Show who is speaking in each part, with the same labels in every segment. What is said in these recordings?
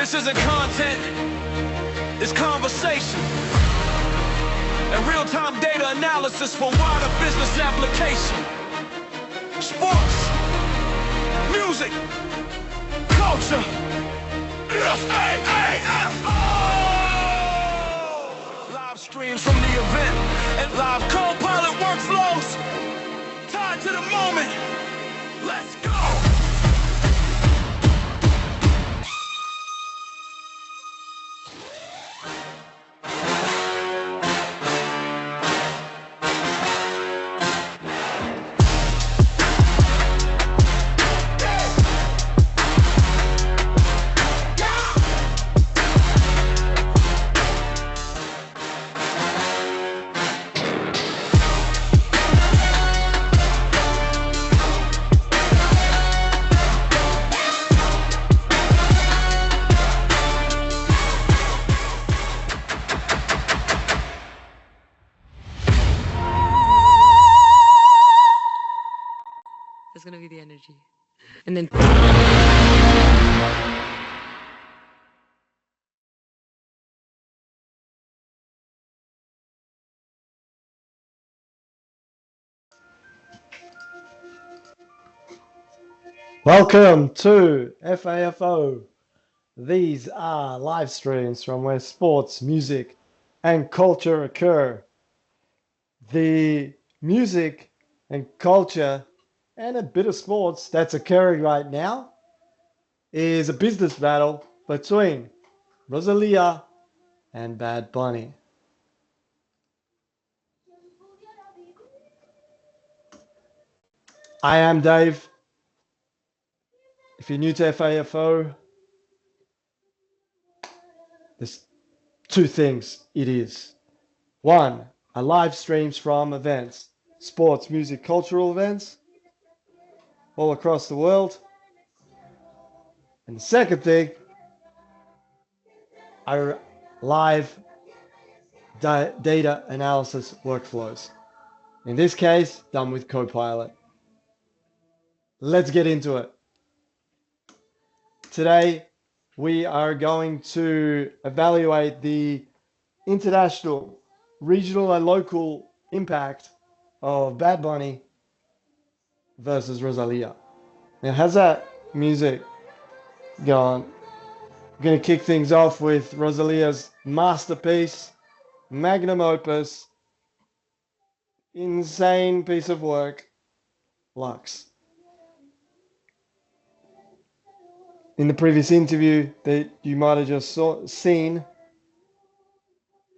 Speaker 1: This isn't content, it's conversation. And real-time data analysis for wider business application. Sports, music, culture. FAFO! Live streams from the event and live co-pilot workflows. Tied to the moment. Let's go!
Speaker 2: That's gonna be the energy. And then
Speaker 3: welcome to FAFO. These are live streams from where sports, music, and culture occur. The music and culture and a bit of sports that's occurring right now is a business battle between Rosalía and Bad Bunny. I am Dave. If you're new to FAFO, there's two things it is. One, are live streams from events, sports, music, cultural events all across the world. And the second thing are live data analysis workflows. In this case, done with Copilot. Let's get into it. Today, we are going to evaluate the international, regional, and local impact of Bad Bunny versus Rosalía. Now, how's that music going? I'm going to kick things off with Rosalía's masterpiece, magnum opus, insane piece of work, Lux. In the previous interview that you might have just seen,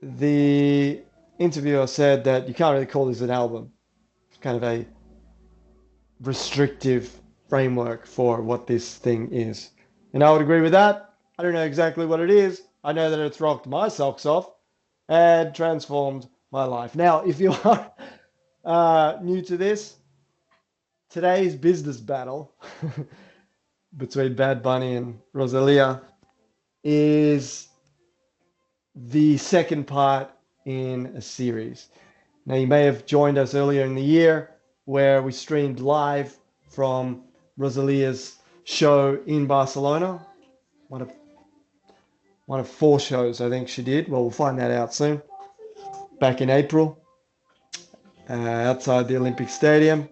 Speaker 3: the interviewer said that you can't really call this an album. It's kind of a restrictive framework for what this thing is. And I would agree with that. I don't know exactly what it is. I know that it's rocked my socks off and transformed my life. Now, if you are new to this, today's business battle between Bad Bunny and Rosalía is the second part in a series. Now, you may have joined us earlier in the year where we streamed live from Rosalía's show in Barcelona. One of 4 shows I think she did. Well, we'll find that out soon. Back in April, outside the Olympic Stadium.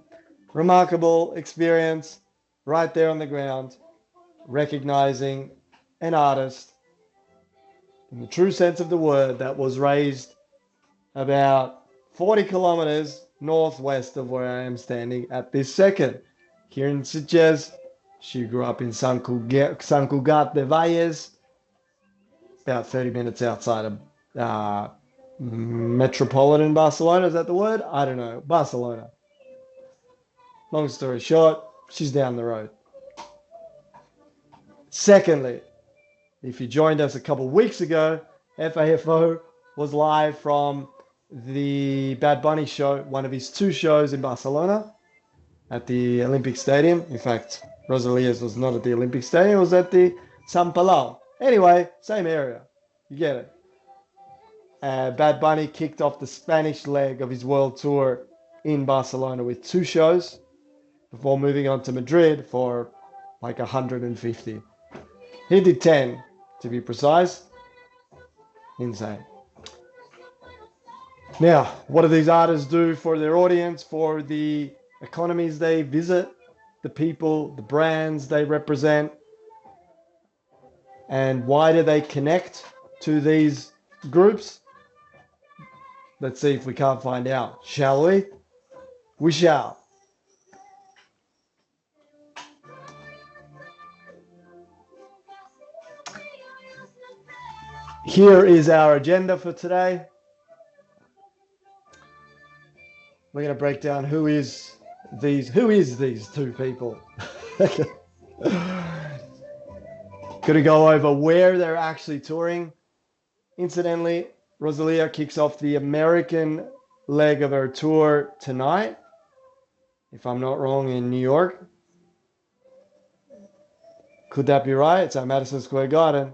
Speaker 3: Remarkable experience, right there on the ground, recognizing an artist in the true sense of the word that was raised about 40 kilometers northwest of where I am standing at this second. Kieran Sitges, she grew up in Sant Cugat de Valles, about 30 minutes outside of metropolitan Barcelona. Is that the word? I don't know. Barcelona. Long story short, she's down the road. Secondly, if you joined us a couple of weeks ago, FAFO was live from the Bad Bunny show, one of his 2 shows in Barcelona at the Olympic Stadium. In fact, Rosalía's was not at the Olympic Stadium, it was at the Sant Palau. Anyway, same area. You get it. Bad Bunny kicked off the Spanish leg of his world tour in Barcelona with 2 shows before moving on to Madrid for like 150. He did 10 to be precise. Insane. Now, what do these artists do for their audience, for the economies they visit, the people, the brands they represent, and why do they connect to these groups? Let's see if we can't find out, shall we? We shall. Here is our agenda for today. We're going to break down who is these two people. Going to go over where they're actually touring. Incidentally, Rosalía kicks off the American leg of her tour tonight, if I'm not wrong, in New York. Could that be right? It's at Madison Square Garden.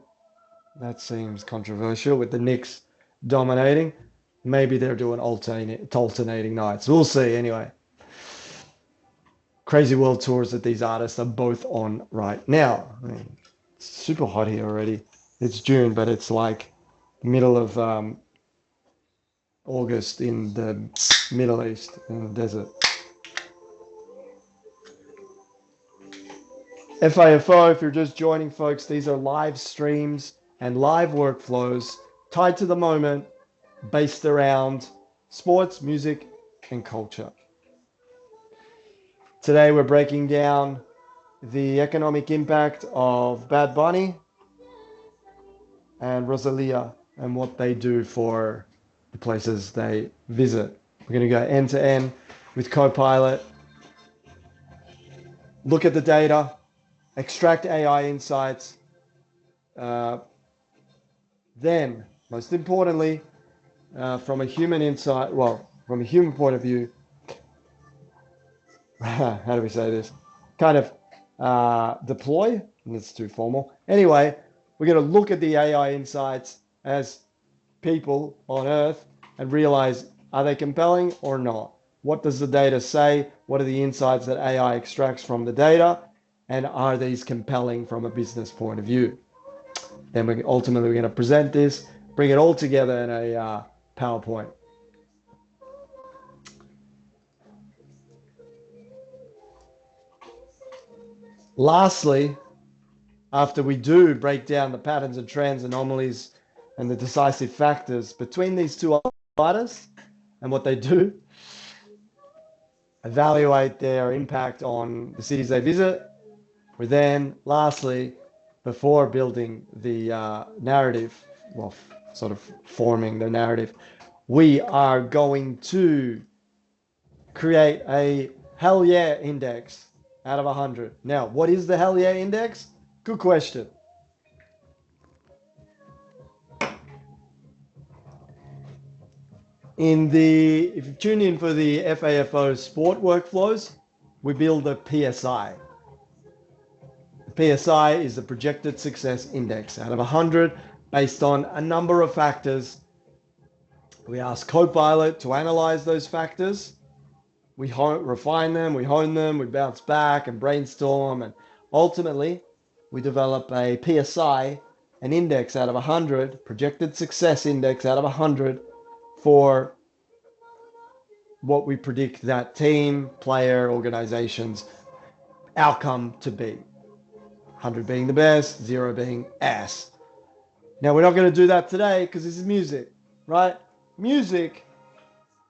Speaker 3: That seems controversial with the Knicks dominating. Maybe they're doing alternating nights. We'll see anyway. Crazy world tours that these artists are both on right now. I mean, it's super hot here already. It's June, but it's like middle of August in the Middle East, in the desert. FAFO, if you're just joining, folks, these are live streams and live workflows tied to the moment, based around sports, music, and culture. Today we're breaking down the economic impact of Bad Bunny and Rosalía and what they do for the places they visit. We're going to go end to end with Copilot, look at the data, extract AI insights, then, most importantly, from a human point of view, how do we say this? Kind of deploy, it's too formal. Anyway, we're going to look at the AI insights as people on Earth and realize, are they compelling or not? What does the data say? What are the insights that AI extracts from the data? And are these compelling from a business point of view? Then we're going to present this, bring it all together in a PowerPoint. Lastly, after we do break down the patterns and trends, anomalies, and the decisive factors between these two artists and what they do, evaluate their impact on the cities they visit, we then, lastly, before building the narrative, well, sort of forming the narrative, we are going to create a hell yeah index out of 100. Now, what is the hell yeah index? Good question. If you tune in for the FAFO sport workflows, we build a PSI. The PSI is the projected success index out of 100 based on a number of factors. We ask Copilot to analyze those factors. We refine them, we hone them, we bounce back and brainstorm, and ultimately we develop a PSI, an index out of 100, projected success index out of 100 for what we predict that team, player, organization's outcome to be. 100 being the best, 0 being ass. Now, we're not going to do that today because this is music, right? Music,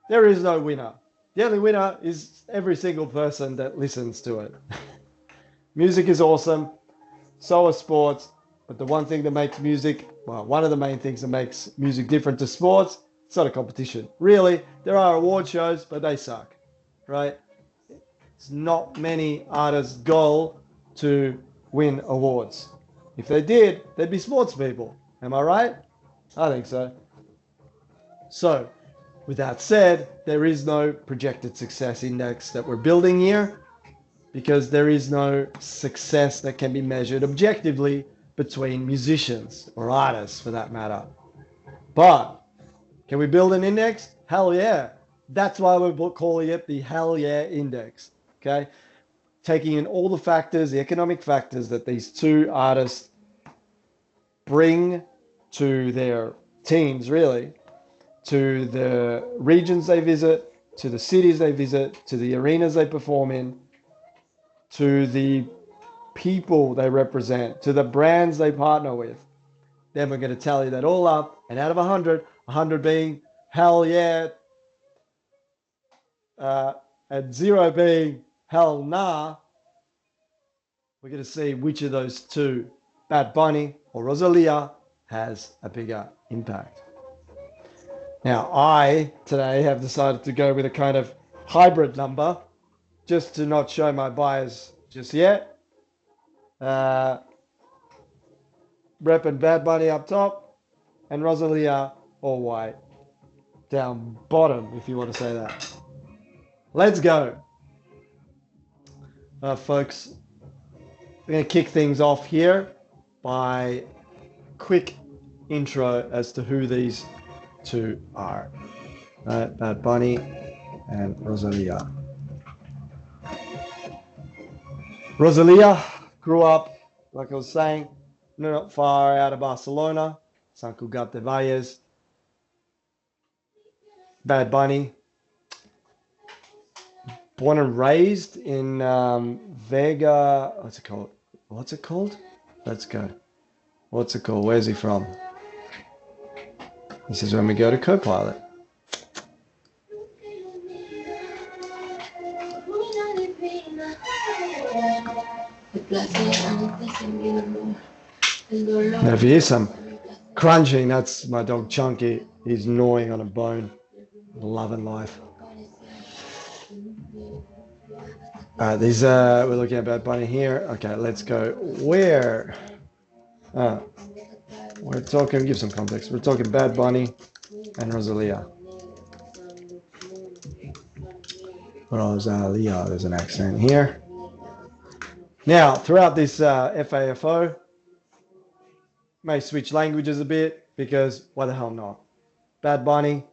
Speaker 3: there is no winner. The only winner is every single person that listens to it. Music is awesome, so are sports, but the one thing that makes music, well, one of the main things that makes music different to sports, it's not a competition. Really, there are award shows, but they suck, right? It's not many artists' goal to win awards. If they did, they'd be sports people. Am I right? I think so. So, with that said, there is no projected success index that we're building here because there is no success that can be measured objectively between musicians or artists for that matter. But can we build an index? Hell yeah. That's why we're calling it the Hell yeah Index. Okay? Taking in all the factors, the economic factors that these two artists bring to their teens, really, to the regions they visit, to the cities they visit, to the arenas they perform in, to the people they represent, to the brands they partner with. Then we're going to tally that all up, and out of 100, 100 being hell yeah, and 0 being hell nah, we're going to see which of those two, Bad Bunny or Rosalía, has a bigger impact. Now, I today have decided to go with a kind of hybrid number, just to not show my bias just yet. Repping Bad Bunny up top and Rosalía all white down bottom, if you want to say that. Let's go. Folks, we're going to kick things off here by a quick intro as to who these two are. Bad Bunny and Rosalía. Rosalía grew up, like I was saying, not far out of Barcelona, Sant Cugat de Valles. Bad Bunny, born and raised in Vega. What's it called? What's it called? Let's go. What's it called? Where's he from? This is when we go to Copilot. Now, if you hear some crunching, that's my dog Chunky. He's gnawing on a bone, loving life. These we're looking at Bad Bunny here. Okay, let's go. Where? We're talking. Give some context. We're talking Bad Bunny and Rosalía. Rosalía. There's an accent here. Now, throughout this FAFO, may switch languages a bit because why the hell not? Bad Bunny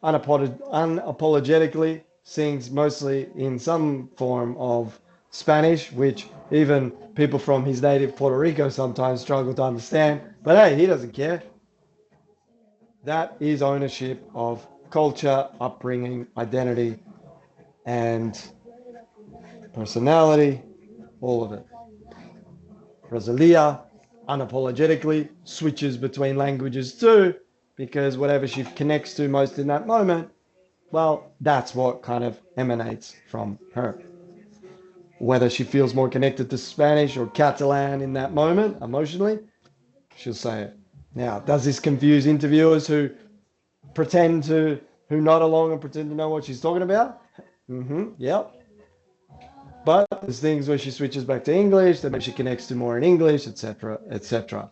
Speaker 3: unapologetically sings mostly in some form of Spanish, which even people from his native Puerto Rico sometimes struggle to understand. But hey, he doesn't care. That is ownership of culture, upbringing, identity, and personality, all of it. Rosalía unapologetically switches between languages too, because whatever she connects to most in that moment, well, that's what kind of emanates from her. Whether she feels more connected to Spanish or Catalan in that moment, emotionally, she'll say it. Now, does this confuse interviewers who nod along and pretend to know what she's talking about? Yep. But there's things where she switches back to English, that maybe she connects to more in English, etc., etc.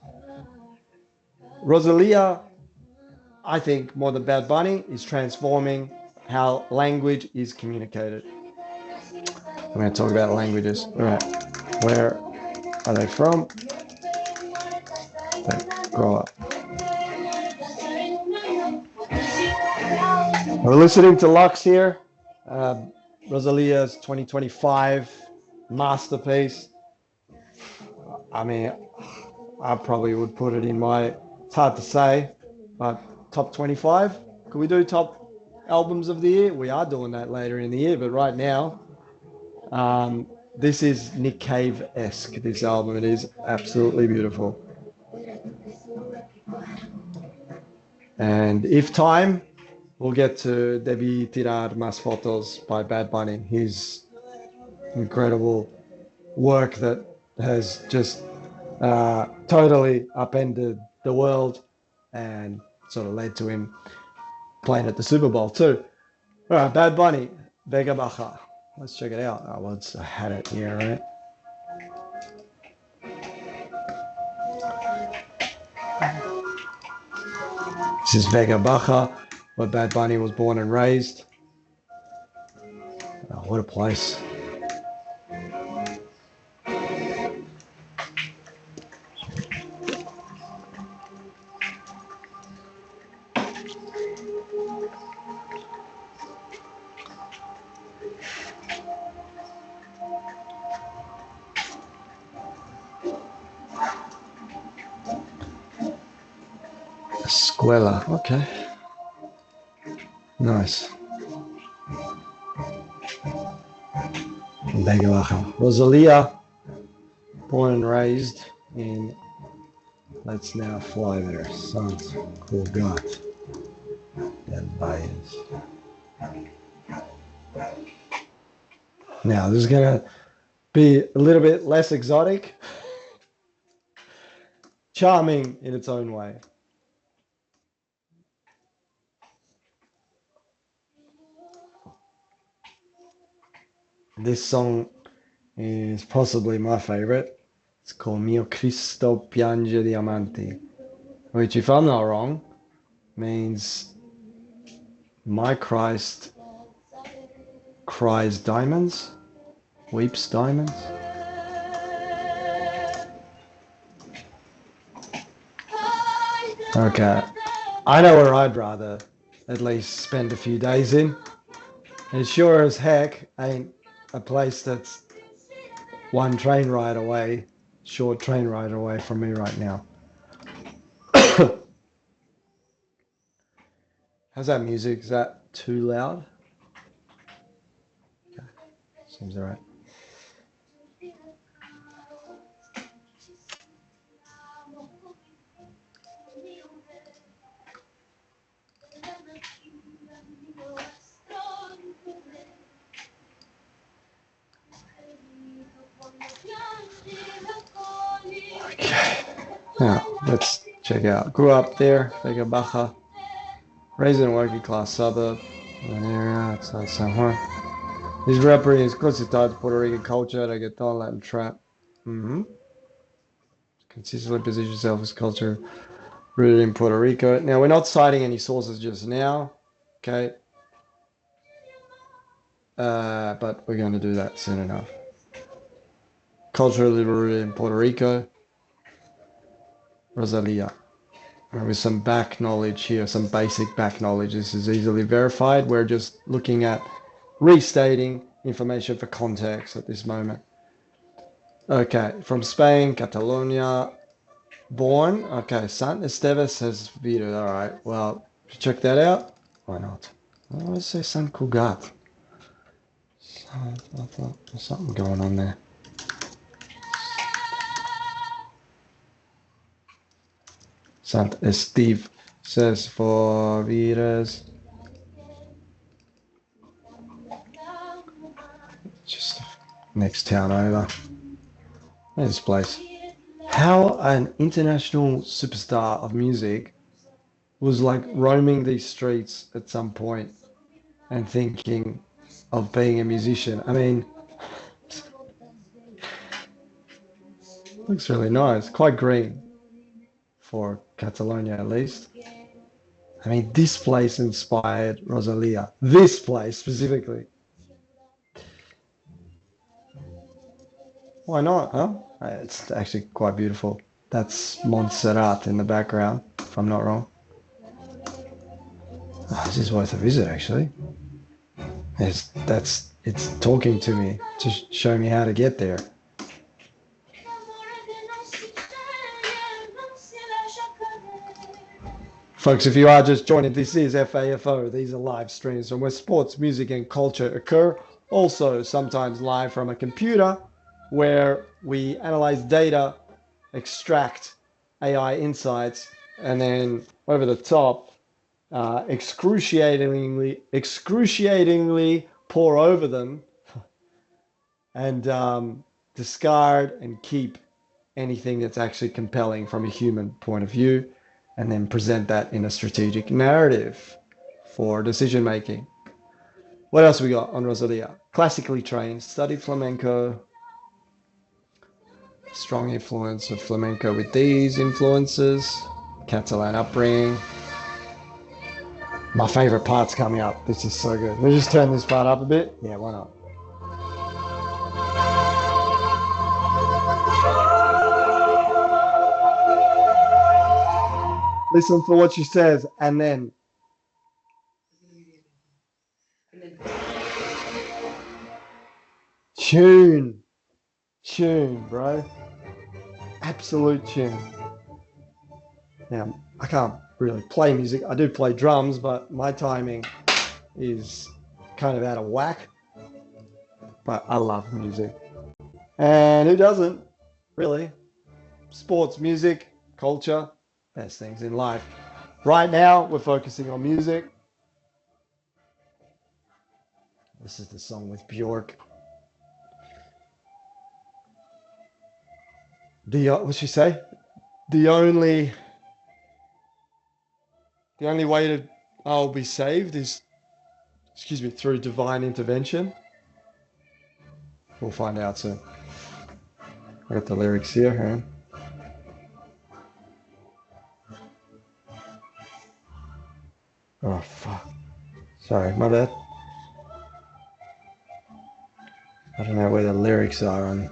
Speaker 3: Rosalía, I think, more than Bad Bunny, is transforming how language is communicated. I'm going to talk about languages. All right. Where are they from? They grow up. We're listening to Lux here. Rosalía's 2025 masterpiece. I mean, I probably would put it in my, it's hard to say, but top 25. Could we do top albums of the year? We are doing that later in the year, but right now, this is Nick Cave-esque, this album. It is absolutely beautiful. And if time, we'll get to Debí Tirar Más Fotos by Bad Bunny, his incredible work that has just totally upended the world and sort of led to him playing at the Super Bowl too. All right, Bad Bunny, Vega Baja. Let's check it out. Oh, well, I had it here, right? This is Vega Baja, where Bad Bunny was born and raised. Oh, what a place. Escuela. Okay. Nice. Vega Baja. Rosalía, born and raised in, let's now fly there, Sant Cugat del Valles. Now, this is going to be a little bit less exotic, charming in its own way. This song is possibly my favorite. It's called Mio Cristo Piange Diamanti, which, if I'm not wrong, means my Christ cries diamonds, weeps diamonds. Okay, I know where I'd rather at least spend a few days in. It sure as heck ain't a place that's one train ride away, short train ride away from me right now. How's that music? Is that too loud? Okay. Seems alright. Okay. Now, let's check out. Grew up there, Vega Baja. Raised in a working class suburb, an area outside San Juan. His rapper is closely tied to Puerto Rican culture, reggaeton, Latin trap. Consistently positions himself as culture rooted in Puerto Rico. Now, we're not citing any sources just now, okay? But we're going to do that soon enough. Culturally rooted in Puerto Rico. Rosalía. With some back knowledge here, some basic back knowledge. This is easily verified. We're just looking at restating information for context at this moment. Okay, from Spain, Catalonia, born. Okay, Sant Esteves has vetoed. All right, well, check that out. Why not? Let's say Sant Cugat. I thought there's something going on there. Sant Esteve says for Vidas. Just next town over. There's this place. How an international superstar of music was like roaming these streets at some point and thinking of being a musician. I mean, looks really nice. Quite green for Catalonia at least. I mean, this place inspired Rosalía. This place specifically. Why not, huh? It's actually quite beautiful. That's Montserrat in the background, if I'm not wrong. Oh, this is worth a visit, actually. It's talking to me to show me how to get there. Folks, if you are just joining, this is FAFO. These are live streams from where sports, music, and culture occur. Also, sometimes live from a computer where we analyze data, extract AI insights, and then over the top, excruciatingly pour over them and discard and keep anything that's actually compelling from a human point of view, and then present that in a strategic narrative for decision making. What else we got on Rosalía? Classically trained, studied flamenco, strong influence of flamenco with these influences, Catalan upbringing. My favorite part's coming up. This is so good. Let's just turn this part up a bit. Yeah, why not? Listen for what she says, and then tune, bro. Absolute tune. Now, I can't really play music. I do play drums, but my timing is kind of out of whack. But I love music. And who doesn't, really? Sports, music, culture, best things in life. Right now, we're focusing on music. This is the song with Bjork. What'd she say? The only way to I'll be saved is, through divine intervention. We'll find out soon. I got the lyrics here, hang on. Oh fuck. Sorry, my bad. I don't know where the lyrics are on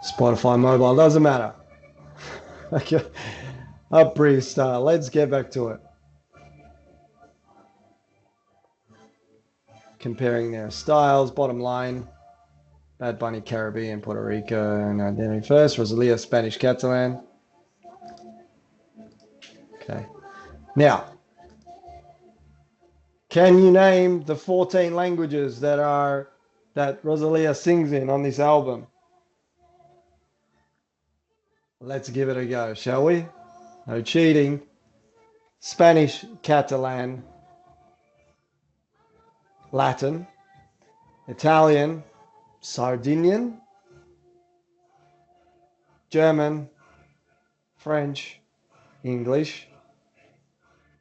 Speaker 3: Spotify mobile. Doesn't matter. Okay. Up breathe style. Let's get back to it. Comparing their styles. Bottom line. Bad Bunny, Caribbean, Puerto Rico, and Identity First. Rosalía, Spanish, Catalan. Okay. Now, can you name the 14 languages that Rosalía sings in on this album? Let's give it a go, shall we? No cheating. Spanish, Catalan, Latin, Italian, Sardinian, German, French, English,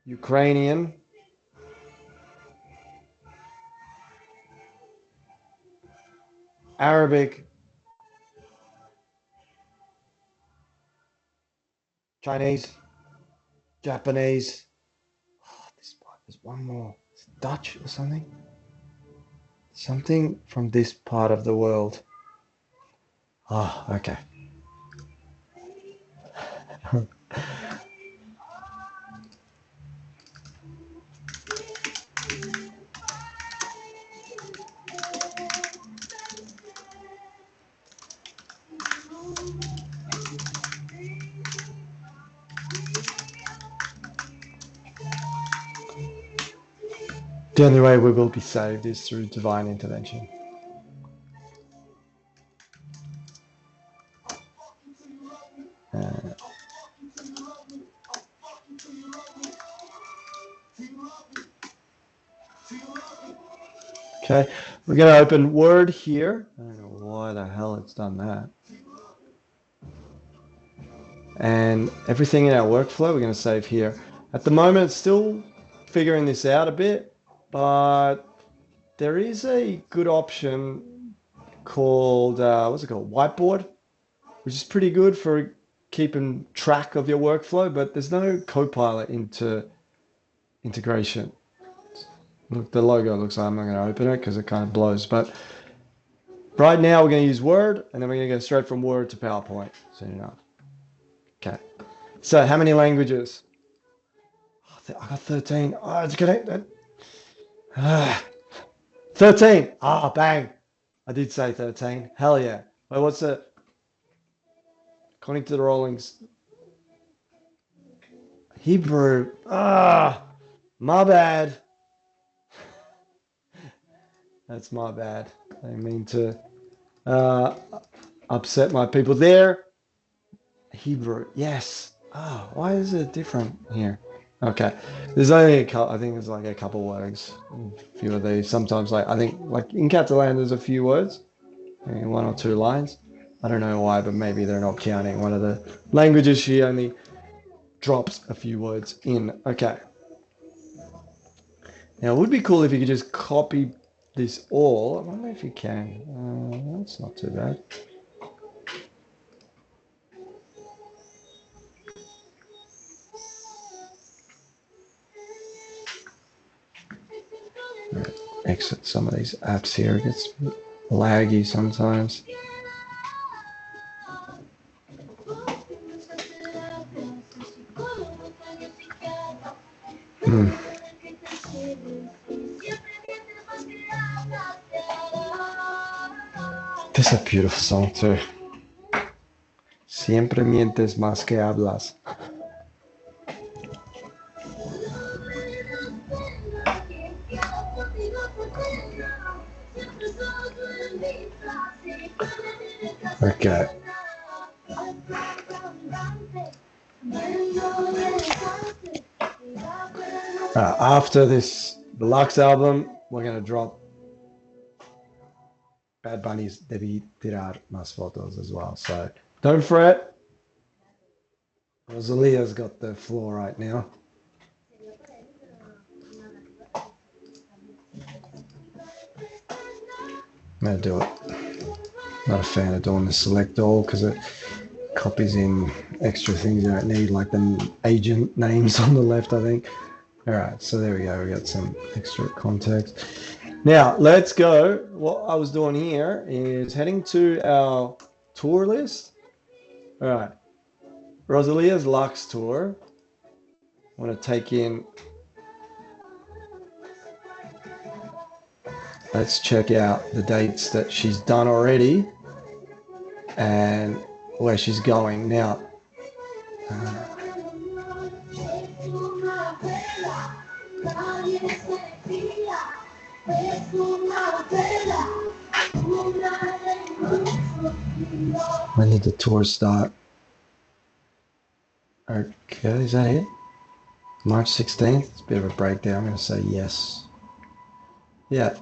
Speaker 3: Ukrainian, Arabic, Chinese, Japanese. Oh, there's one more. It's Dutch or something. Something from this part of the world. Oh, okay. The only way we will be saved is through divine intervention. Okay, we're going to open Word here. I don't know why the hell it's done that. And everything in our workflow we're going to save here. At the moment, it's still figuring this out a bit, but there is a good option called, what's it called? Whiteboard, which is pretty good for keeping track of your workflow, but there's no Copilot integration. Look, the logo looks like I'm not going to open it because it kind of blows, but right now we're going to use Word, and then we're going to go straight from Word to PowerPoint, soon enough. Okay, so how many languages? I got 13. Oh, it's gonna 13. Ah, bang. I did say 13. Hell yeah. Wait, what's it? According to the Rollings. Hebrew. Ah, my bad. That's my bad. I didn't mean to upset my people there. Hebrew. Yes. Oh, why is it different here? Okay, there's only a couple. I think there's like a couple words, a few of these. Sometimes, I think in Catalan, there's a few words, maybe 1 or 2 lines. I don't know why, but maybe they're not counting one of the languages. She only drops a few words in. Okay. Now, it would be cool if you could just copy this all. I wonder if you can. That's not too bad. Exit some of these apps here. It gets laggy sometimes. This is a beautiful song too. Siempre mientes más que hablas. Okay. After this deluxe album, we're gonna drop Bad Bunny's Debí Tirar Más Fotos as well. So don't fret. Rosalia's got the floor right now. I'm gonna do it. Not a fan of doing the select all because it copies in extra things you don't need, like the agent names on the left, I think. All right, so there we go. We got some extra context. Now let's go. What I was doing here is heading to our tour list. All right, Rosalia's Lux tour. I want to take in. Let's check out the dates that she's done already and where she's going now. When did the tour start? Okay, is that it? March 16th? It's a bit of a breakdown. I'm going to say yes. Yeah.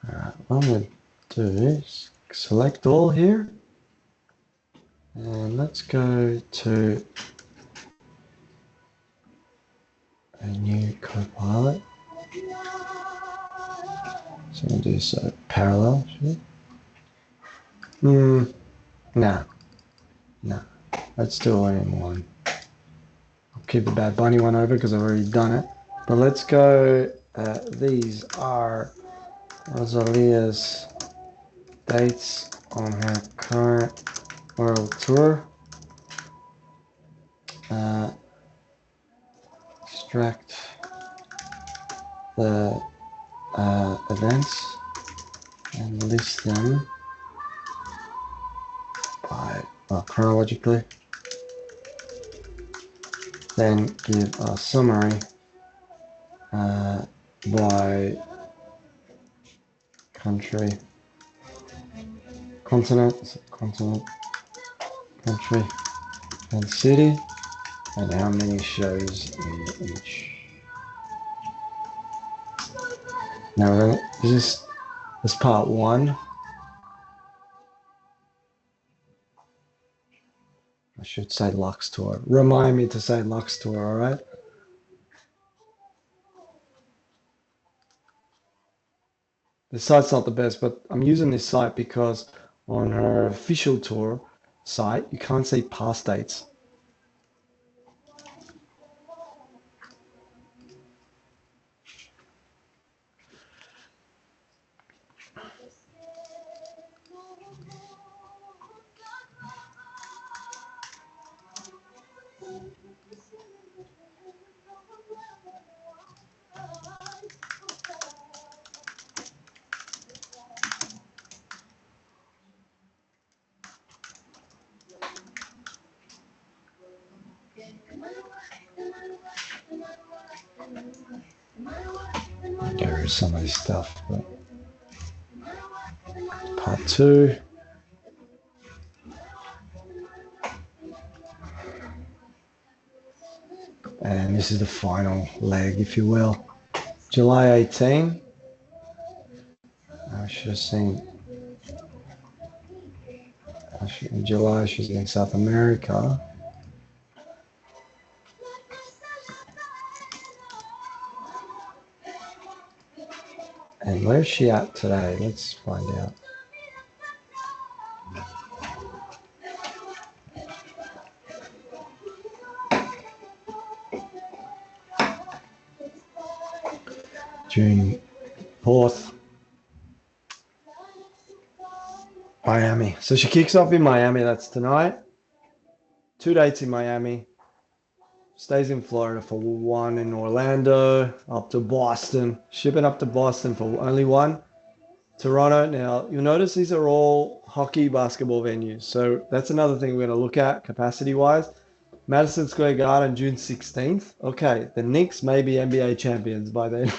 Speaker 3: Alright, what I'm going to do is select all here. And let's go to a new Copilot. So I'm going to do so parallel. Nah. Let's do it in one. I'll keep the Bad Bunny one over because I've already done it. But let's go. These are Rosalia's dates on her current world tour. Extract the events and list them by chronologically. Then give a summary by country, continent, country, and city, and how many shows in each. Now, this is part one. I should say Lux Tour. Remind me to say Lux Tour, all right? The site's not the best, but I'm using this site because on her official tour site, you can't see past dates. Get rid of some of this stuff, but part two. And this is the final leg, if you will. July 18. I should have seen. In July, she's in South America. And where's she at today? Let's find out. June 4th. Miami. So she kicks off in Miami. That's tonight. 2 dates in Miami. Stays in Florida for 1 in Orlando. Up to Boston. Shipping up to Boston for only 1. Toronto. Now, you'll notice these are all hockey, basketball venues. So that's another thing we're going to look at capacity-wise. Madison Square Garden, June 16th. Okay, the Knicks may be NBA champions by then.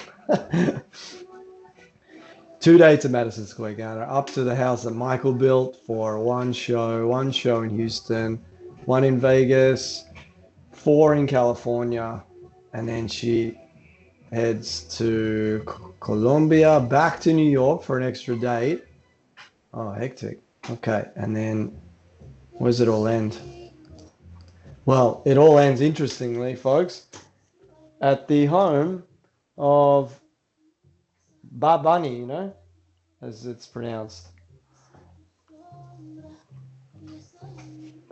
Speaker 3: 2 dates at Madison Square Garden, up to the house that Michael built for one show in Houston, one in Vegas, 4 in California, and then she heads to Colombia, back to New York for an extra date. Oh, hectic. Okay, and then where's it all end? Well, it all ends, interestingly, folks, at the home of Babani, you know, as it's pronounced.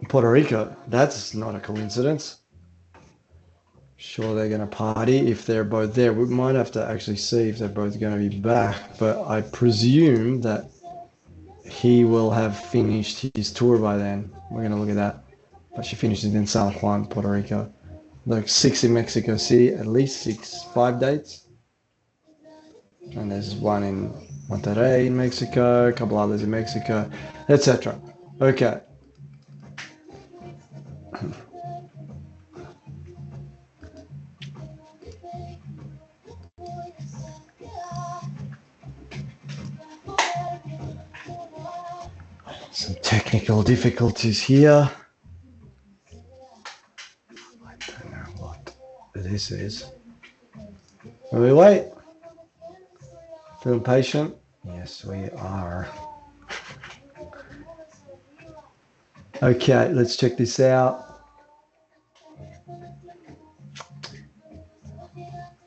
Speaker 3: Puerto Rico. That's not a coincidence. Sure, they're going to party if they're both there. We might have to actually see if they're both going to be back, but I presume that he will have finished his tour by then. We're going to look at that. But she finishes in San Juan, Puerto Rico. Like 6 in Mexico City, at least 5 dates. And there's one in Monterrey in Mexico, a couple others in Mexico, etc. Okay. Some technical difficulties here. I don't know what this is. Will we wait? Feeling patient? Yes, we are. Okay, let's check this out.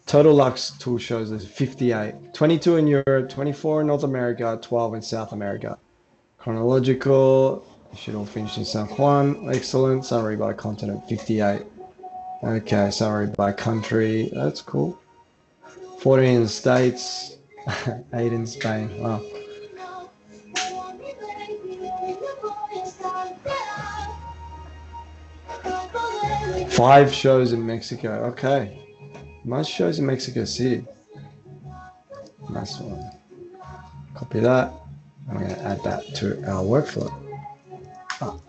Speaker 3: Total Lux tool shows there's 58. 22 in Europe, 24 in North America, 12 in South America. Chronological, should all finish in San Juan. Excellent. Summary by continent, 58. Okay, summary by country. That's cool. 14 in the States, 8 in Spain. Wow. Five shows in Mexico. Okay. Most shows in Mexico City. Nice one. Copy that. I'm going to add that to our workflow. Oh.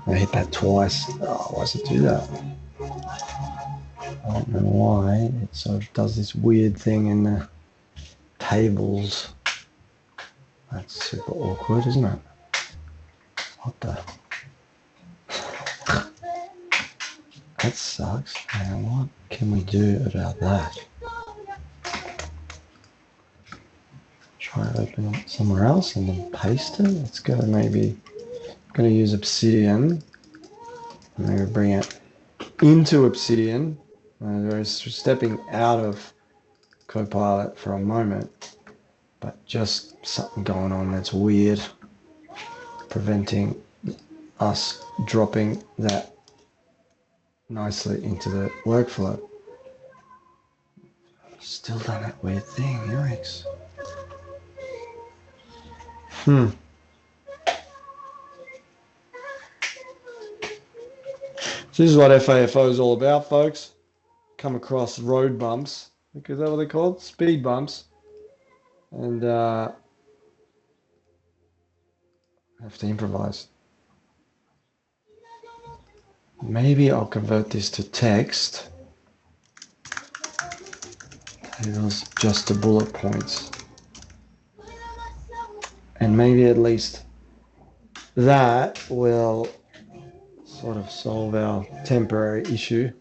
Speaker 3: I hit that twice. Oh, why does it do that? I don't know why. It sort of does this weird thing in the tables. That's super awkward, isn't it? What the? That sucks. And what can we do about that? Try to open it somewhere else and then paste it. Let's go maybe, I'm going to use Obsidian. Maybe bring it into Obsidian. We're stepping out of Copilot for a moment, but just something going on that's weird, preventing us dropping that nicely into the workflow. Still done that weird thing, yikes. So this is what FAFO is all about, folks. Come across road bumps. Is that what they're called? Speed bumps. And have to improvise. Maybe I'll convert this to text. Tables just to bullet points. And maybe at least that will sort of solve our temporary issue.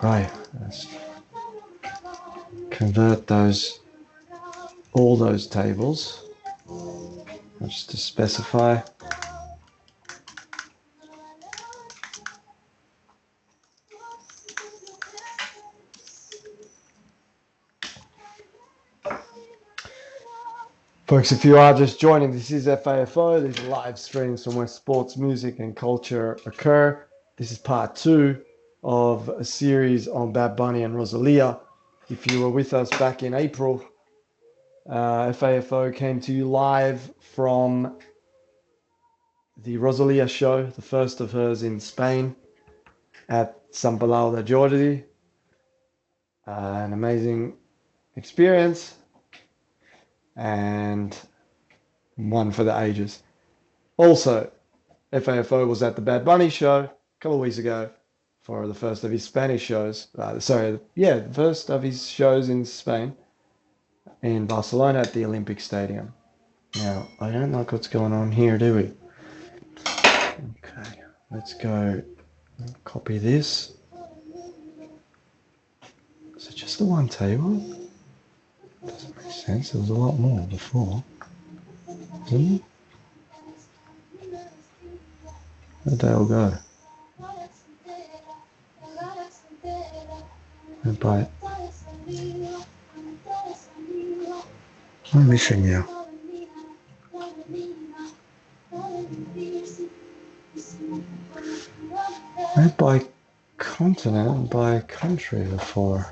Speaker 3: Right, let's convert all those tables, just to specify. Folks, if you are just joining, this is FAFO. These are live streams from where sports, music, and culture occur. This is part 2 of a series on Bad Bunny and Rosalía. If you were with us back in April, FAFO came to you live from the Rosalía show, the first of hers in Spain at San Palau de Jordi. An amazing experience and one for the ages. Also, FAFO was at the Bad Bunny show a couple of weeks ago for the first of his Spanish shows. The first of his shows in Spain, in Barcelona at the Olympic Stadium. Now, I don't like what's going on here, do we? Okay, let's go copy this. Is it just the one table? Doesn't make sense. There was a lot more before. Didn't it? Where'd they all go? But I'm missing you. Went by continent and by country before.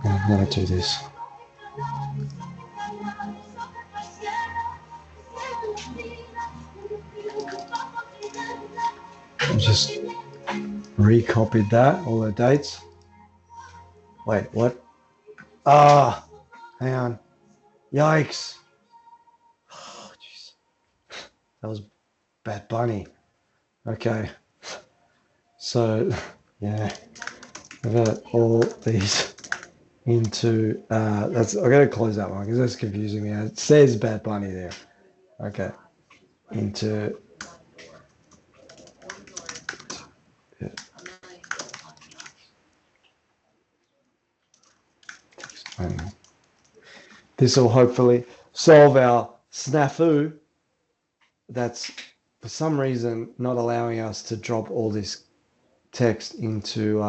Speaker 3: I'm gonna do this. I just recopied that, all the dates. Wait, what? Ah, hang on. Yikes. Oh, jeez. That was Bad Bunny. Okay. So, yeah. I've got all these into, I gotta close that one because that's confusing me. It says Bad Bunny there. Okay. Into, yeah. This will hopefully solve our snafu that's for some reason not allowing us to drop all this text into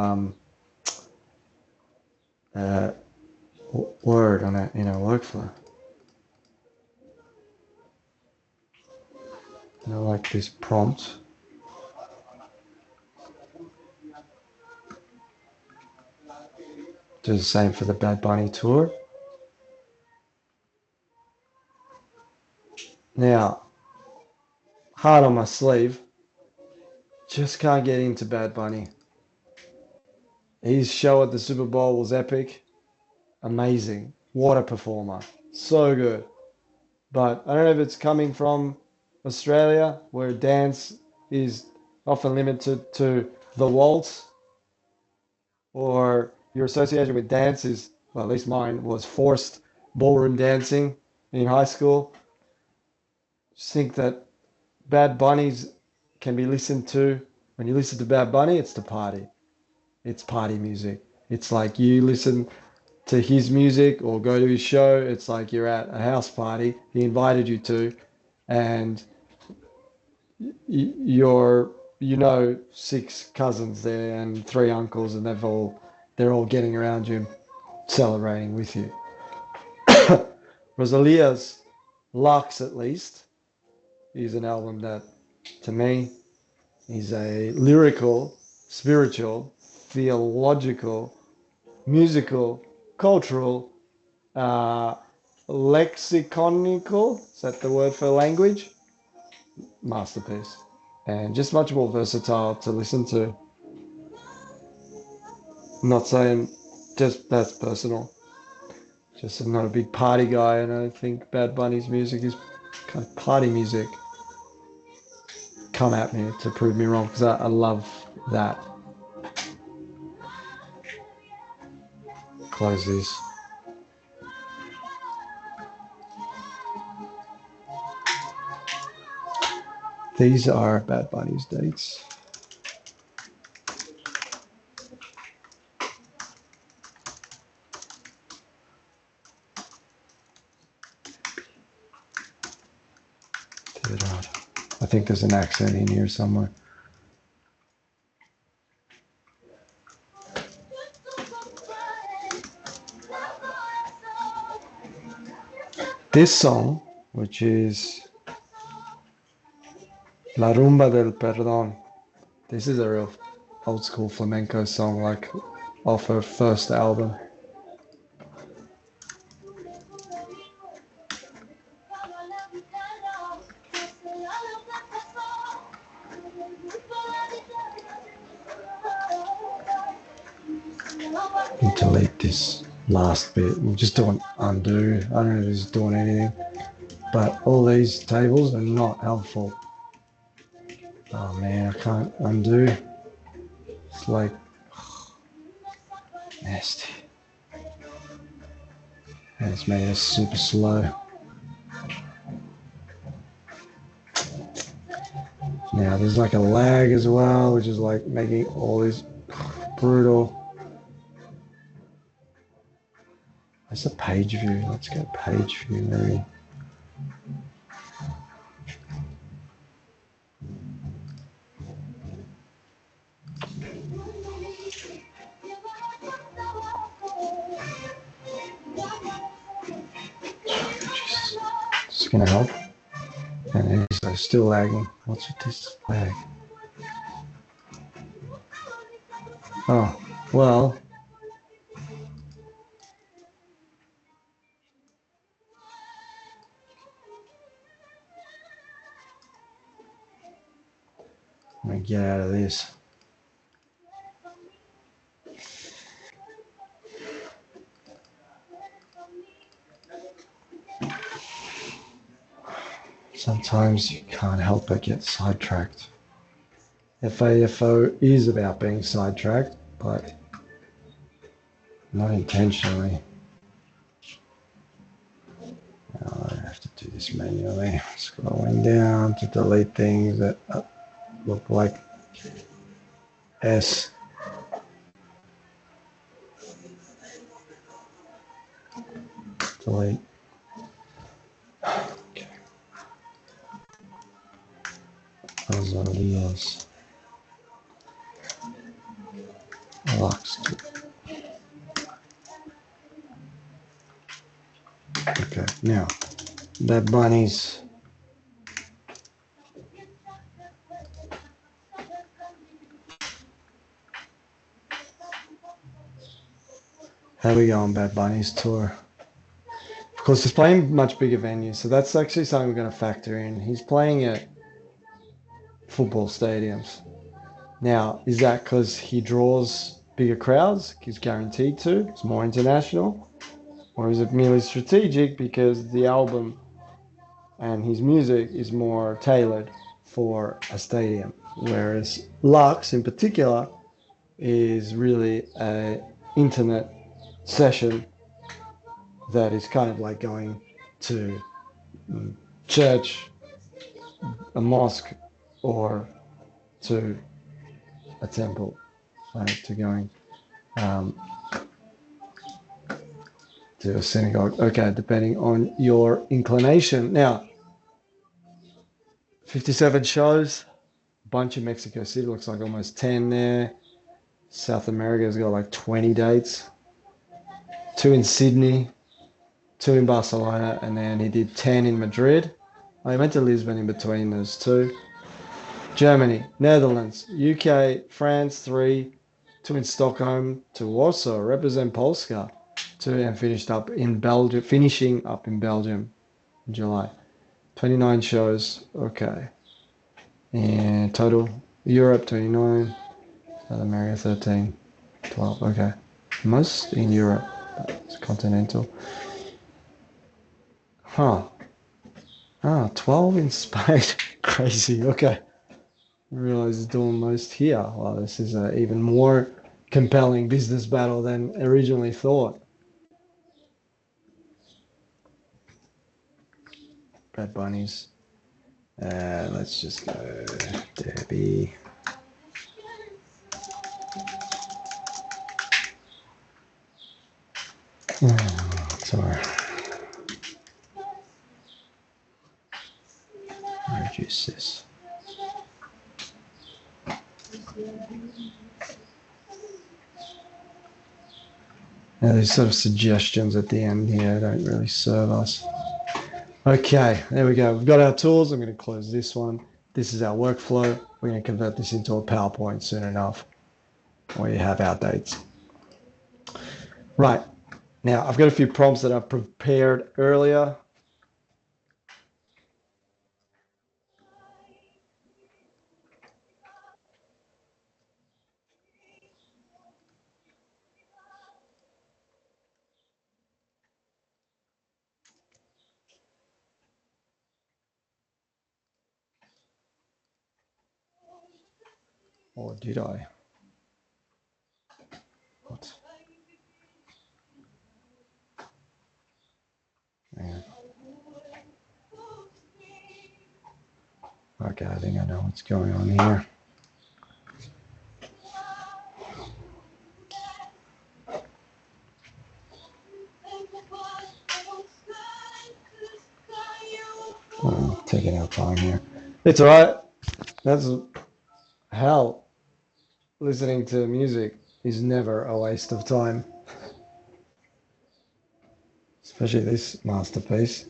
Speaker 3: Word on it in our workflow. And I like this prompt. Do the same for the Bad Bunny tour. Now, heart on my sleeve, just can't get into Bad Bunny. His show at the Super Bowl was epic. Amazing. What a performer. So good. But I don't know if it's coming from Australia, where dance is often limited to the waltz, or your association with dance is, well, at least mine was forced ballroom dancing in high school. Just think that Bad Bunnies can be listened to. When you listen to Bad Bunny, it's the party. It's party music. It's like you listen to his music or go to his show. It's like you're at a house party he invited you to, and you're, 6 cousins there and 3 uncles, and they're all getting around you, celebrating with you. Rosalia's Lux, at least, is an album that, to me, is a lyrical, spiritual, theological, musical, cultural, lexiconical, is that the word for language? Masterpiece. And just much more versatile to listen to. I'm not saying just that's personal. Just I'm not a big party guy, and I think Bad Bunny's music is kind of party music. Come at me to prove me wrong, because I love that. Close this. These are Bad Bunny's dates. I think there's an accent in here somewhere. This song, which is La Rumba del Perdón, this is a real old school flamenco song like off her first album. Delete this last bit. We'll just do an undo. I don't know if this is doing anything, but all these tables are not helpful. Oh man, I can't undo. It's like nasty. And it's made us super slow. Now there's like a lag as well, which is like making all this brutal. Where's the page view? Let's go page view maybe. It's gonna help. And it's still lagging. What's with this lag? Oh, well. I'm gonna get out of this. Sometimes you can't help but get sidetracked. FAFO is about being sidetracked, but not intentionally. Now I have to do this manually. Scrolling down to delete things that look like S. Delete. Okay. Rosalia's locks. Okay, now Bad Bunnies. How we go on Bad Bunny's tour? Of course, he's playing much bigger venues, so that's actually something we're going to factor in. He's playing at football stadiums. Now, is that because he draws bigger crowds? He's guaranteed to. It's more international. Or is it merely strategic because the album and his music is more tailored for a stadium? Whereas Lux in particular is really an intimate session that is kind of like going to church, a mosque, or to a temple, right? To going to a synagogue. Okay, depending on your inclination. Now, 57 shows, bunch in Mexico City, looks like almost 10 there. South America's got like 20 dates. 2 in Sydney, 2 in Barcelona, and then he did 10 in Madrid. Oh, he went to Lisbon in between those two. Germany, Netherlands, UK, France, 3, 2 in Stockholm, to Warsaw, represent Polska, 2, and finishing up in Belgium in July. 29 shows, okay. And total, Europe 29, South America 13, 12, okay. Most in Europe, it's continental. Huh. 12 in Spain, crazy, okay. I realize he's doing most here. Well, this is an even more compelling business battle than originally thought. Bad Bunnies. Let's just go Debbie. Sorry. Reduce this. Now these sort of suggestions at the end here don't really serve us. Okay, there we go. We've got our tools. I'm going to close this one. This is our workflow. We're going to convert this into a PowerPoint soon enough. or you have outdates. Right. Now, I've got a few prompts that I've prepared earlier. Or did I? What? Yeah. Okay, I think I know what's going on here. Oh, taking our time here. It's all right. That's hell. Listening to music is never a waste of time, especially this masterpiece.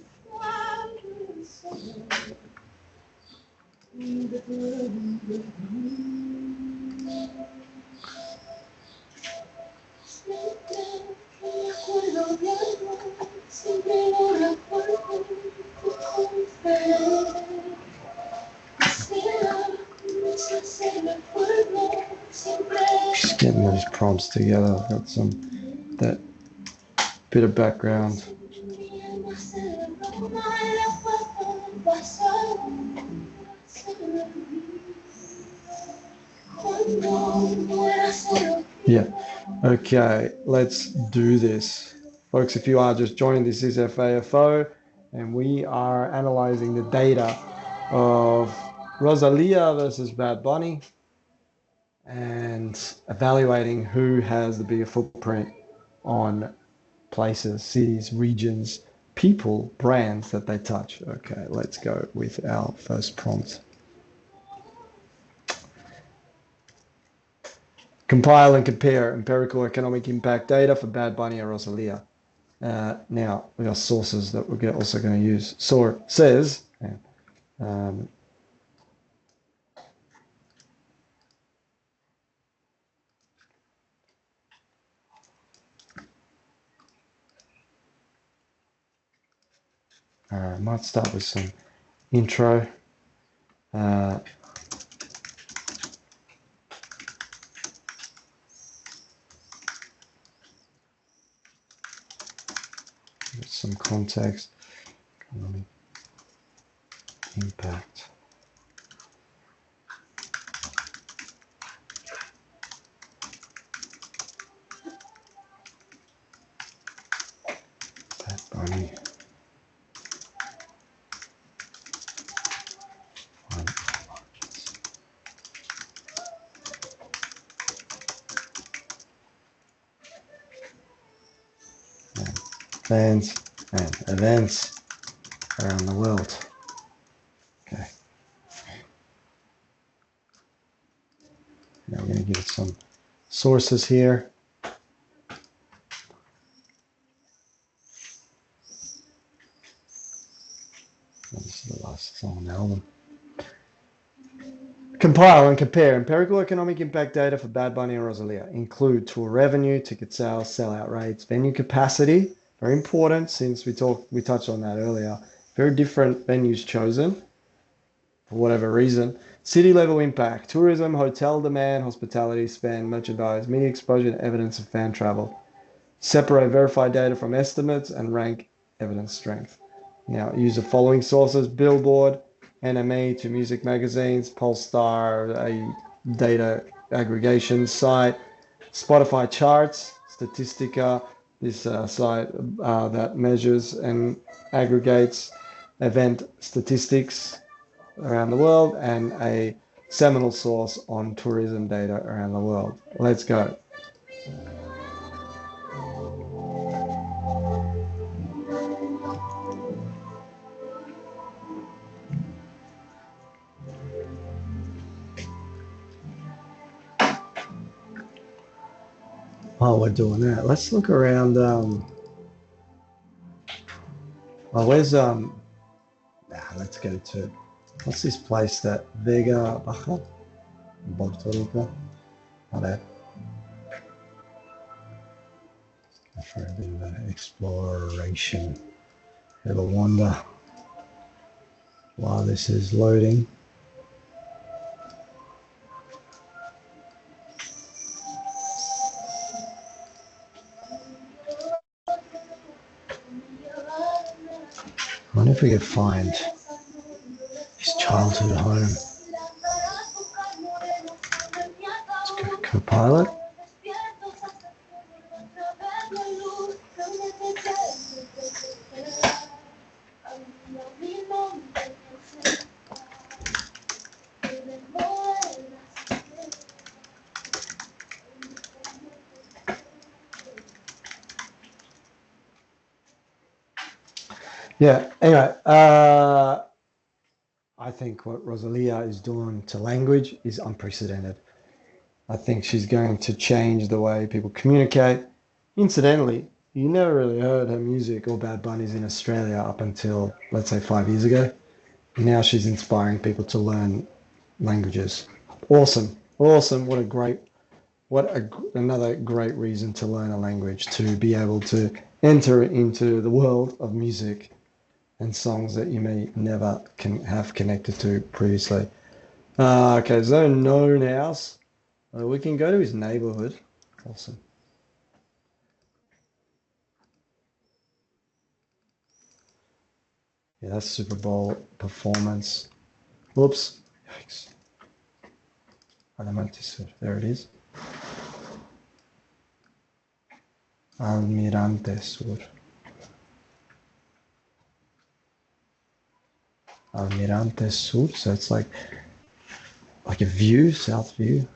Speaker 3: Just getting those prompts together. I've got some that bit of background. Yeah. Okay, let's do this. Folks, if you are just joining, this is FAFO, and we are analyzing the data of Rosalía versus Bad Bunny and evaluating who has the bigger footprint on places, cities, regions, people, brands that they touch. Okay, let's go with our first prompt. Compile and compare empirical economic impact data for Bad Bunny and Rosalía. Now, we got sources that we're also going to use. So says, I might start with some intro. Some context. Economic impact. Bad Bunny. Fans and events around the world. Okay. Now we're going to give it some sources here. This is the last song on the album. Compile and compare empirical economic impact data for Bad Bunny and Rosalía. Include tour revenue, ticket sales, sellout rates, venue capacity. Very important since we touched on that earlier. Very different venues chosen for whatever reason. City level impact, tourism, hotel demand, hospitality spend, merchandise, media exposure, and evidence of fan travel. Separate verified data from estimates and rank evidence strength. Now, use the following sources: Billboard, NME to music magazines, Polestar, a data aggregation site, Spotify charts, Statistica, this site that measures and aggregates event statistics around the world, and a seminal source on tourism data around the world. Let's go. While we're doing that, let's look around. Where's let's go to, what's this place that Vega Baja, Puerto Rico? Not that.
Speaker 4: for a bit of an exploration. Have a wander while this is loading. I wonder if we could find his childhood home. Let's go Copilot. Yeah, anyway, I think what Rosalía is doing to language is unprecedented. I think she's going to change the way people communicate. Incidentally, you never really heard her music or Bad Bunny's in Australia up until, let's say, 5 years ago. Now she's inspiring people to learn languages. Awesome, awesome. Another great reason to learn a language, to be able to enter into the world of music and songs that you may never have connected to previously. Okay, so known house. We can go to his neighborhood. Awesome. Yeah, that's Super Bowl performance. Whoops. Yikes. Adelante Sur. There it is. Almirante Sur. Almirante Sur. So it's like a view, south view.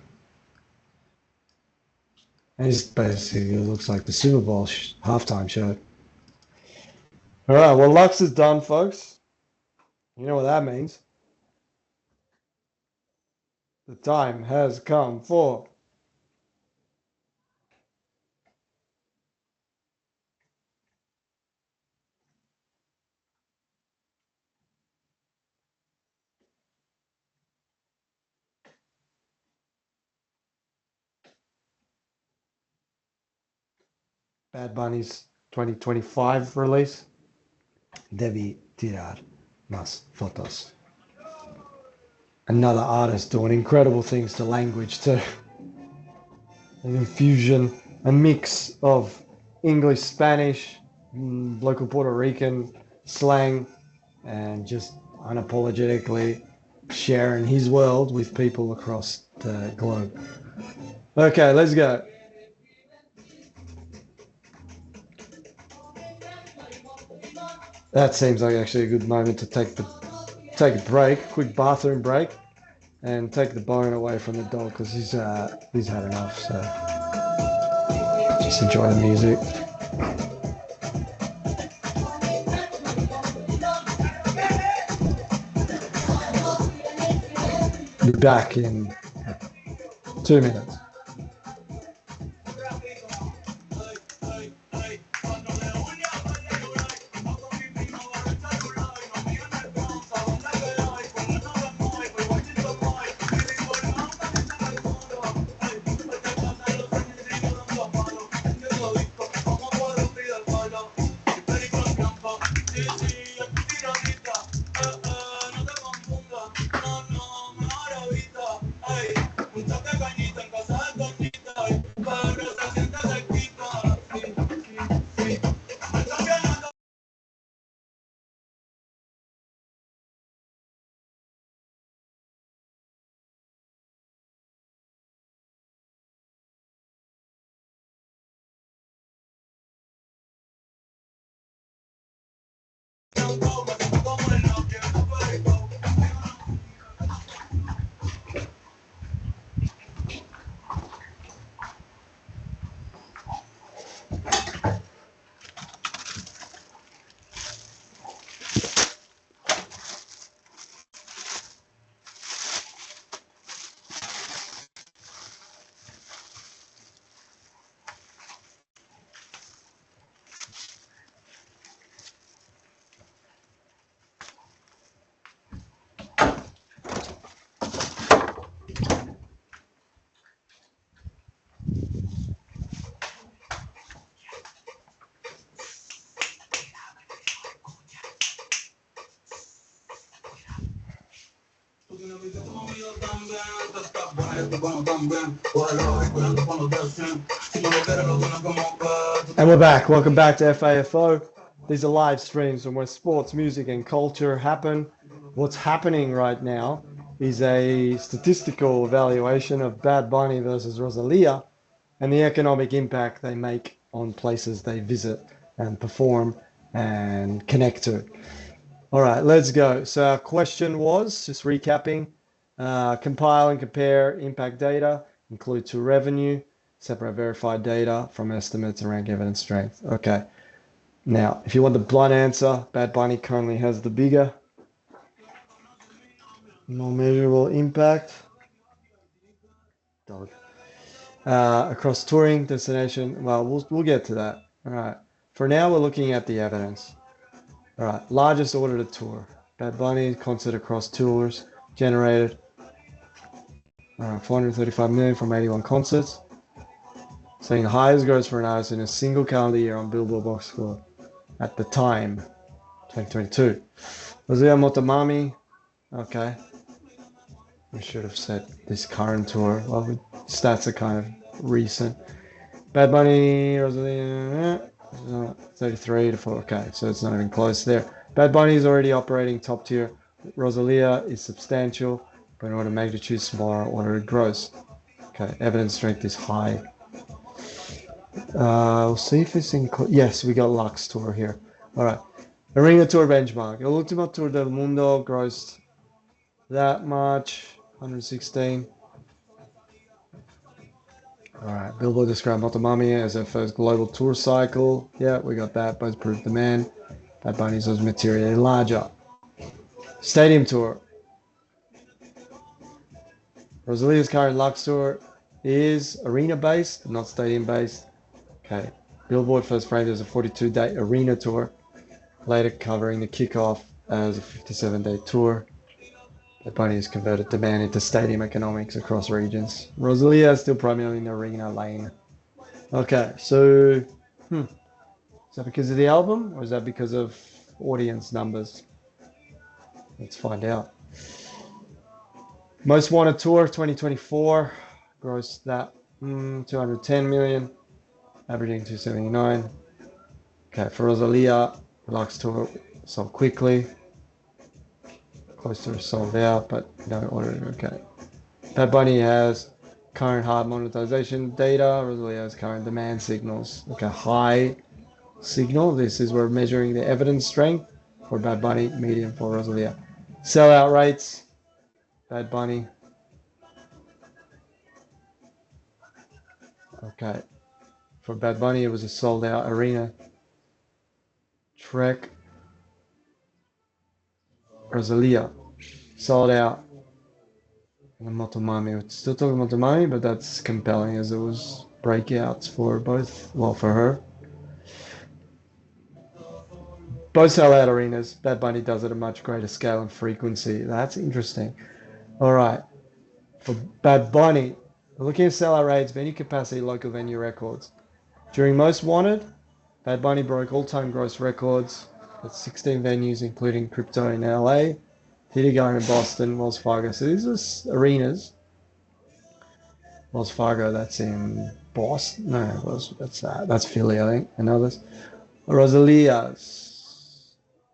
Speaker 4: And it basically looks like the Super Bowl halftime show. All right, well, Lux is done, folks. You know what that means. The time has come for Bad Bunny's 2025 release. Debí tirar más fotos. Another artist doing incredible things to language too. An infusion, a mix of English, Spanish, local Puerto Rican slang, and just unapologetically sharing his world with people across the globe. Okay, let's go. That seems like actually a good moment to take a break, quick bathroom break, and take the bone away from the dog because he's had enough. So just enjoy the music. Be back in 2 minutes.
Speaker 3: And we're back. Welcome back to FAFO. These are live streams from where sports, music, and culture happen. What's happening right now is a statistical evaluation of Bad Bunny versus Rosalía and the economic impact they make on places they visit and perform and connect to. All right, let's go. So our question was, just recapping, compile and compare impact data, include to revenue, separate verified data from estimates and rank evidence strength. Okay. Now, if you want the blunt answer, Bad Bunny currently has the bigger, more measurable impact. Dog. Across touring, destination, well, we'll get to that. All right. For now, we're looking at the evidence. All right. Largest order to tour. Bad Bunny concert across tours generated 435 million from 81 concerts. Saying the highest gross for an artist in a single calendar year on Billboard Box Score at the time, 2022. Rosalía Motomami, okay. We should have said this current tour. Well, stats are kind of recent. Bad Bunny, Rosalía, 33 to 4. Okay, so it's not even close there. Bad Bunny is already operating top tier. Rosalía is substantial, but in order of magnitude smaller, order of gross. Okay, evidence strength is high. We'll see if it's in. Yes, we got Lux Tour here. All right. Arena Tour benchmark. El Último Tour del Mundo grossed that much, 116. All right. Billboard described Motomami as their first global tour cycle. Yeah, we got that. Both proved demand. Bad Bunny's was materially larger. Stadium Tour. Rosalia's current Lux Tour is arena-based, not stadium-based. Okay. Billboard first framed as a 42-day arena tour, later covering the kickoff as a 57-day tour. Bad Bunny has converted demand into stadium economics across regions. Rosalía is still primarily in the arena lane. Okay, so is that because of the album or is that because of audience numbers? Let's find out. Most Wanted Tour 2024 grossed that 210 million. Averaging 279. Okay, for Rosalía, Lux Tour sold quickly. Close to sold out, but no order. Okay. Bad Bunny has current hard monetization data. Rosalía has current demand signals. Okay, high signal. This is where we're measuring the evidence strength for Bad Bunny, medium for Rosalía. Sellout rates. Bad Bunny. Okay. For Bad Bunny, it was a sold-out arena. Trek. Rosalía, sold out. And Motomami, we're still talking Motomami, but that's compelling as it was breakouts for both, well, for her. Both sell-out arenas. Bad Bunny does it at a much greater scale and frequency. That's interesting. All right. For Bad Bunny, we're looking at sellout rates, venue capacity, local venue records. During Most Wanted, Bad Bunny broke all-time gross records at 16 venues, including Crypto in LA, TD Garden in Boston, Wells Fargo. So these are arenas. Wells Fargo, that's in Boston. No, that's Philly, I think, and others. Rosalía's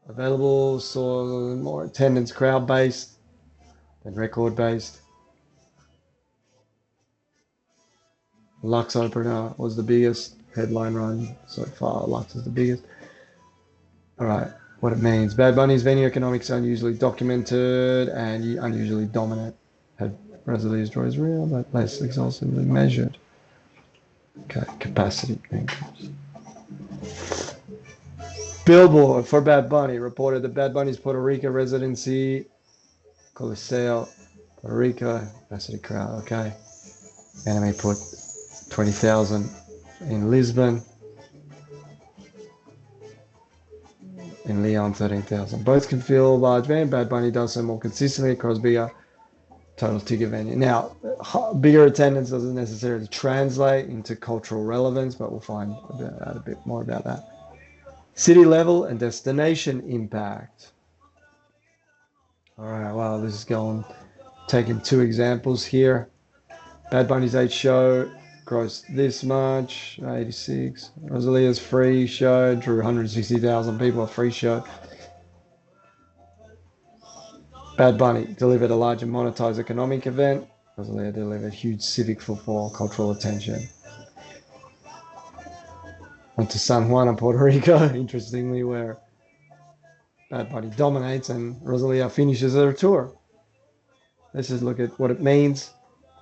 Speaker 3: available, saw more attendance, crowd-based than record-based. Lux opener was the biggest headline run so far. Lux is the biggest. All right, what it means. Bad Bunny's venue economics are unusually documented and unusually dominant. Had Rosalía's draw is real, but less exhaustively measured. Okay, capacity increase. Billboard for Bad Bunny reported that Bad Bunny's Puerto Rico residency, Coliseo, Puerto Rico, capacity crowd, okay. Anime put 20,000 in Lisbon. In Leon, 13,000. Both can fill large venue. Bad Bunny does so more consistently across bigger total ticket venue. Now, bigger attendance doesn't necessarily translate into cultural relevance, but we'll find out a bit more about that. City level and destination impact. All right, wow, this is going
Speaker 4: taking two examples here. Bad Bunny's 8 show grossed this much, 86. Rosalia's free show drew 160,000 people, a free show. Bad Bunny delivered a large and monetized economic event. Rosalia delivered huge civic, football, cultural attention. Went to San Juan in Puerto Rico, interestingly, where Bad Bunny dominates and Rosalia finishes her tour. Let's just look at what it means.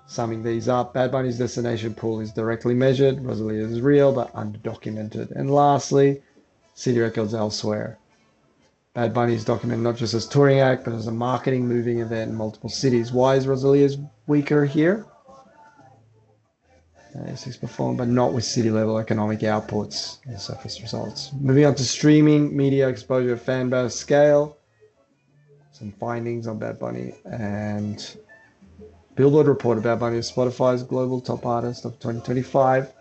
Speaker 4: Summing these up, Bad Bunny's destination pool is directly measured. Rosalia is real but underdocumented. And lastly, city records elsewhere. Bad Bunny is documented not just as touring act, but as a marketing moving event in multiple cities. Why is Rosalia's weaker here? She's performed, but not with city-level economic outputs and surface results. Moving on to streaming, media exposure, fan base scale. Some findings on Bad Bunny. And Billboard reported Bad Bunny as Spotify's global top artist of 2025.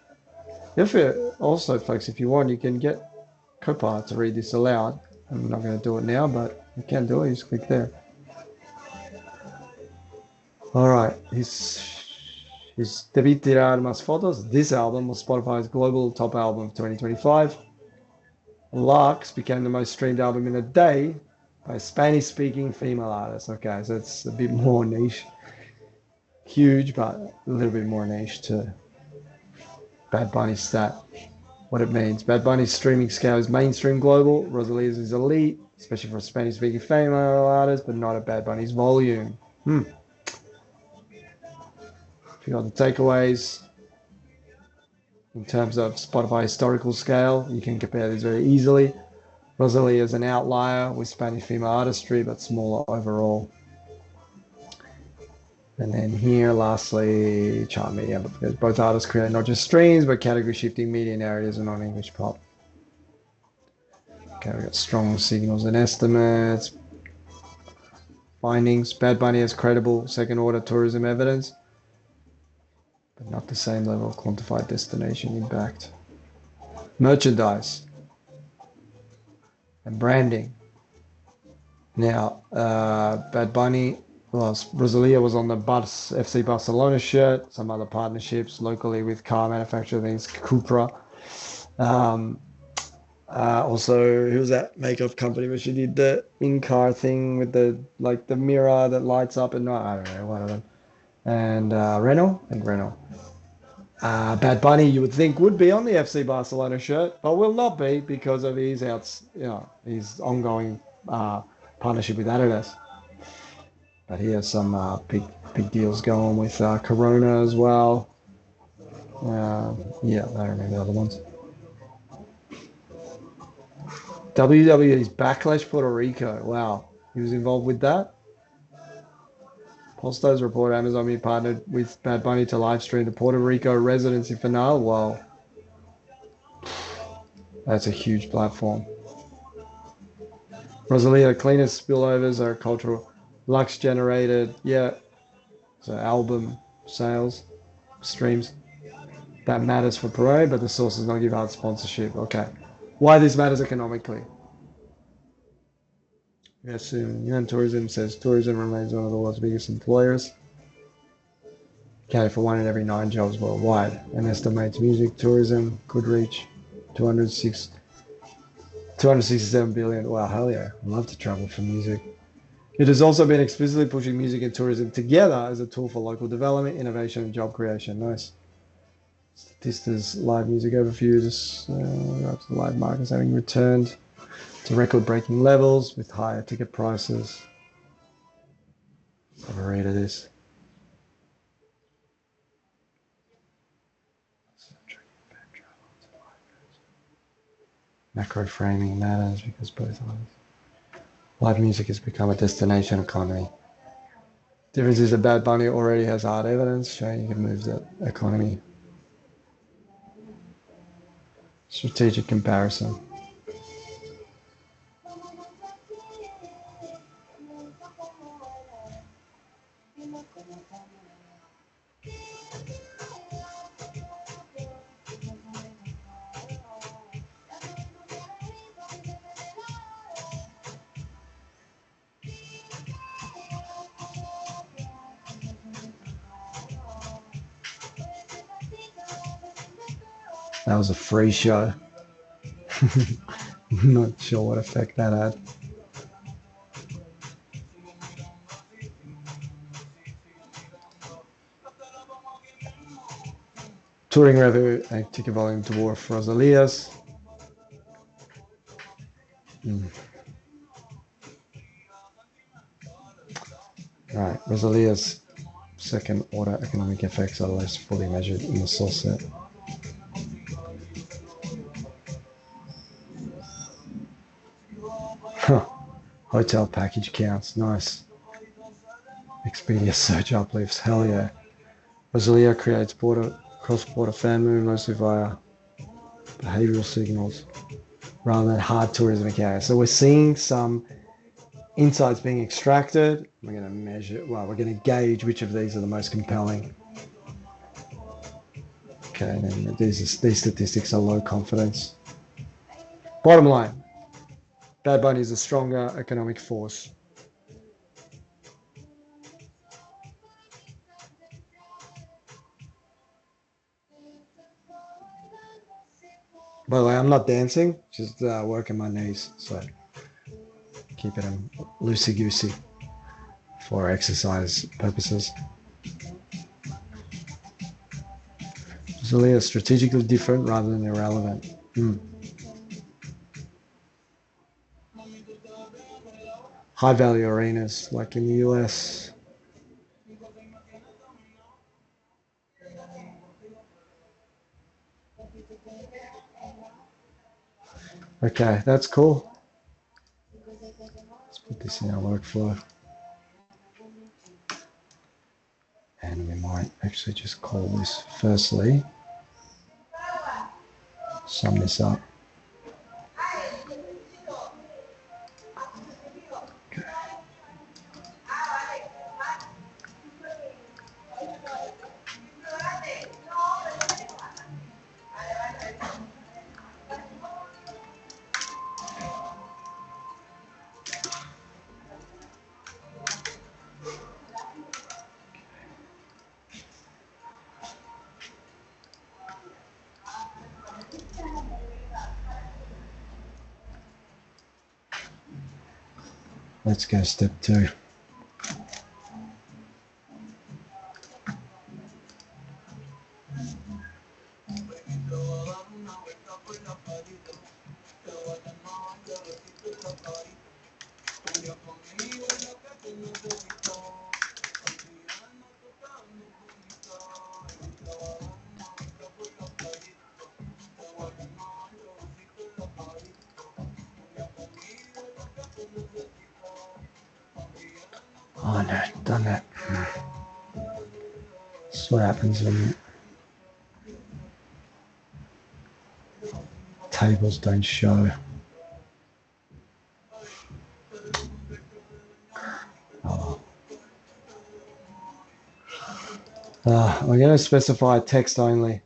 Speaker 4: Also, folks, if you want, you can get Copilot to read this aloud. I'm not going to do it now, but you can do it. You just click there. All right. His Debí Tirar Más Fotos. This album was Spotify's global top album of 2025. Larks became the most streamed album in a day by a Spanish-speaking female artist. Okay, so it's a bit more niche. Huge, but a little bit more niche to Bad Bunny's stat. What it means. Bad Bunny's streaming scale is mainstream global. Rosalia's is elite, especially for a Spanish-speaking female artist, but not at Bad Bunny's volume. If you got the takeaways, in terms of Spotify historical scale, you can compare these very easily. Rosalia is an outlier with Spanish female artistry, but smaller overall. And then here, lastly, chart media, because both artists create not just streams, but category-shifting media narratives and non-English pop. Okay, we've got strong signals and estimates. Findings, Bad Bunny has credible second-order tourism evidence, but not the same level of quantified destination impact. Merchandise and branding. Now, Bad Bunny, Rosalia was on the FC Barcelona shirt, some other partnerships locally with car manufacturer things, Cupra. Also, who was that makeup company where she did the in-car thing with the mirror that lights up at night? I don't know, one of them. And Renault. Bad Bunny, you would think, would be on the FC Barcelona shirt, but will not be because of his ongoing partnership with Adidas. But he has some big deals going with Corona as well. Yeah, I don't remember the other ones. WWE's Backlash Puerto Rico. Wow, he was involved with that. Polstars report Amazon Music partnered with Bad Bunny to live stream the Puerto Rico residency finale. Wow, that's a huge platform. Rosalia, cleanest spillovers are cultural Lux generated. Yeah, so album sales, streams. That matters for Parade, but the source does not give out sponsorship. Okay. Why this matters economically? Yes, UN Tourism says tourism remains one of the world's biggest employers. Accounting for 1 in every 9 jobs worldwide, and estimates music tourism could reach 267 billion. Wow, hell yeah! I'd love to travel for music. It has also been explicitly pushing music and tourism together as a tool for local development, innovation, and job creation. Nice. Statista's live music overview, the live markets having returned to record-breaking levels with higher ticket prices. Let's have a read of this. Macro framing matters because both live music has become a destination economy. Difference is that Bad Bunny already has hard evidence showing you can move that economy. Strategic comparison. That was a free show. Not sure what effect that had. Touring revenue and ticket volume dwarf Rosalia's. Right, Rosalia's second order economic effects are less fully measured in the source set. Huh. Hotel package counts, nice. Expedia search uplifts, hell yeah. Rosalia creates cross-border fan movement mostly via behavioral signals rather than hard tourism accounts. So we're seeing some insights being extracted. We're going to measure, well, we're going to gauge which of these are the most compelling. Okay, then these statistics are low confidence. Bottom line, Bad Bunny is a stronger economic force. By the way, I'm not dancing, just working my knees, so keep it loosey-goosey for exercise purposes. Rosalia is strategically different rather than irrelevant. High-value arenas, like in the US. Okay, that's cool. Let's put this in our workflow. And we might actually just call this firstly. Sum this up. Okay. Let's go step 2. Oh no, done that. That's what happens when tables don't show. Oh. I'm going to specify text only.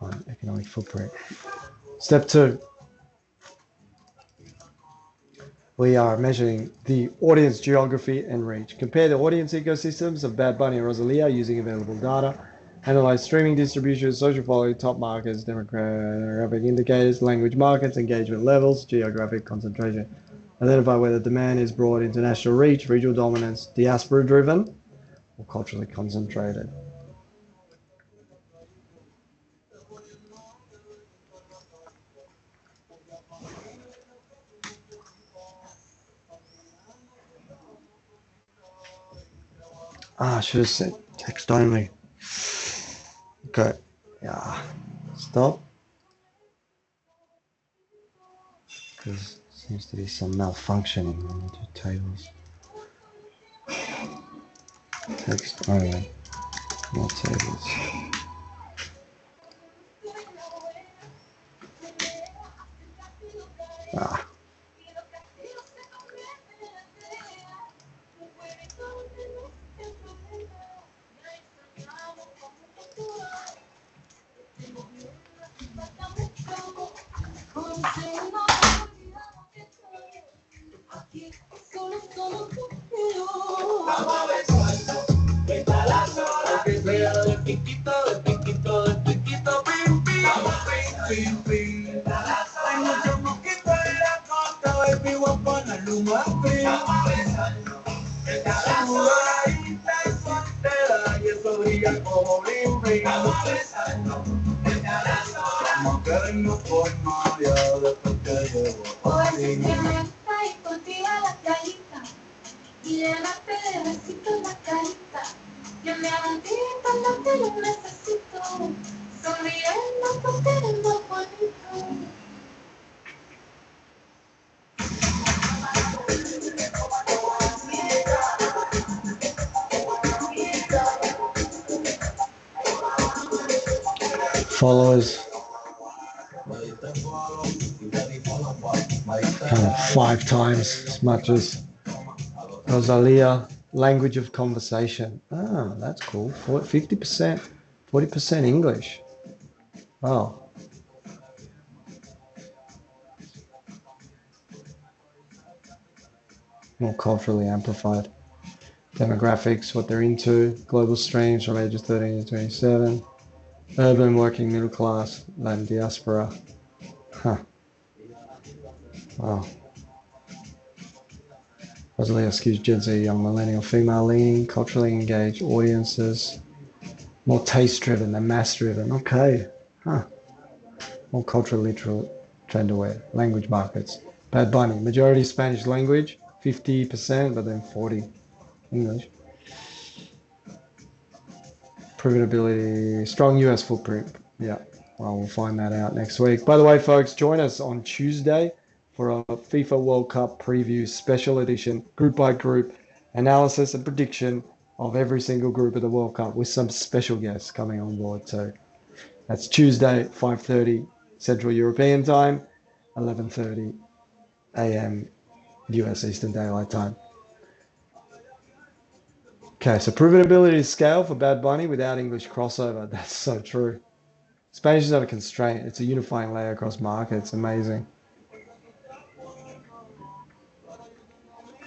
Speaker 4: On economic footprint. Step 2. We are measuring the audience geography and reach. Compare the audience ecosystems of Bad Bunny and Rosalia using available data. Analyze streaming distribution, social following, top markets, demographic indicators, language markets, engagement levels, geographic concentration. Identify whether demand is broad international reach, regional dominance, diaspora driven, or culturally concentrated. I should have said text only. Okay. Yeah. Stop. Because seems to be some malfunctioning in the tables. Text only. More tables. Ah.
Speaker 1: de piquito, pim, pim. Vamos, pim, pim, pim. Hay muchos mosquitos en la costa, baby, voy a ponerle un pim. Vamos a besarnos. Sudadita y soltera, y eso brilla como bling, bling. Vamos a besarnos. Vamos a quedarnos por Maya después que llego.
Speaker 5: Oye, que me gusta y cultiva la carita y llenarte de besitos la carita. Yo me agotito, no te lo necesito, sonriendo porque eres más bonito.
Speaker 4: Followers kind of 5 times as much as Rosalía. Language of conversation. Ah, that's cool. 50%, 40% English. Wow. More culturally amplified. Demographics, what they're into, global streams from ages 13 to 27. Urban, working, middle class, Latin diaspora. Huh. Wow. Rosalía skews Gen Z, young millennial, female leaning, culturally engaged audiences. More taste driven than mass driven. Okay. Huh. More culturally literal, trend aware. Language markets. Bad Bunny, majority Spanish language, 50%, but then 40 English. Proven ability, strong US footprint. Yeah, well, we'll find that out next week. By the way, folks, join us on Tuesday for a FIFA World Cup preview special edition, group by group analysis and prediction of every single group of the World Cup with some special guests coming on board. So that's Tuesday, 5:30 Central European Time, 11:30 a.m. US Eastern Daylight Time. Okay, so proven ability to scale for Bad Bunny without English crossover. That's so true. Spanish is not a constraint. It's a unifying layer across markets. Amazing.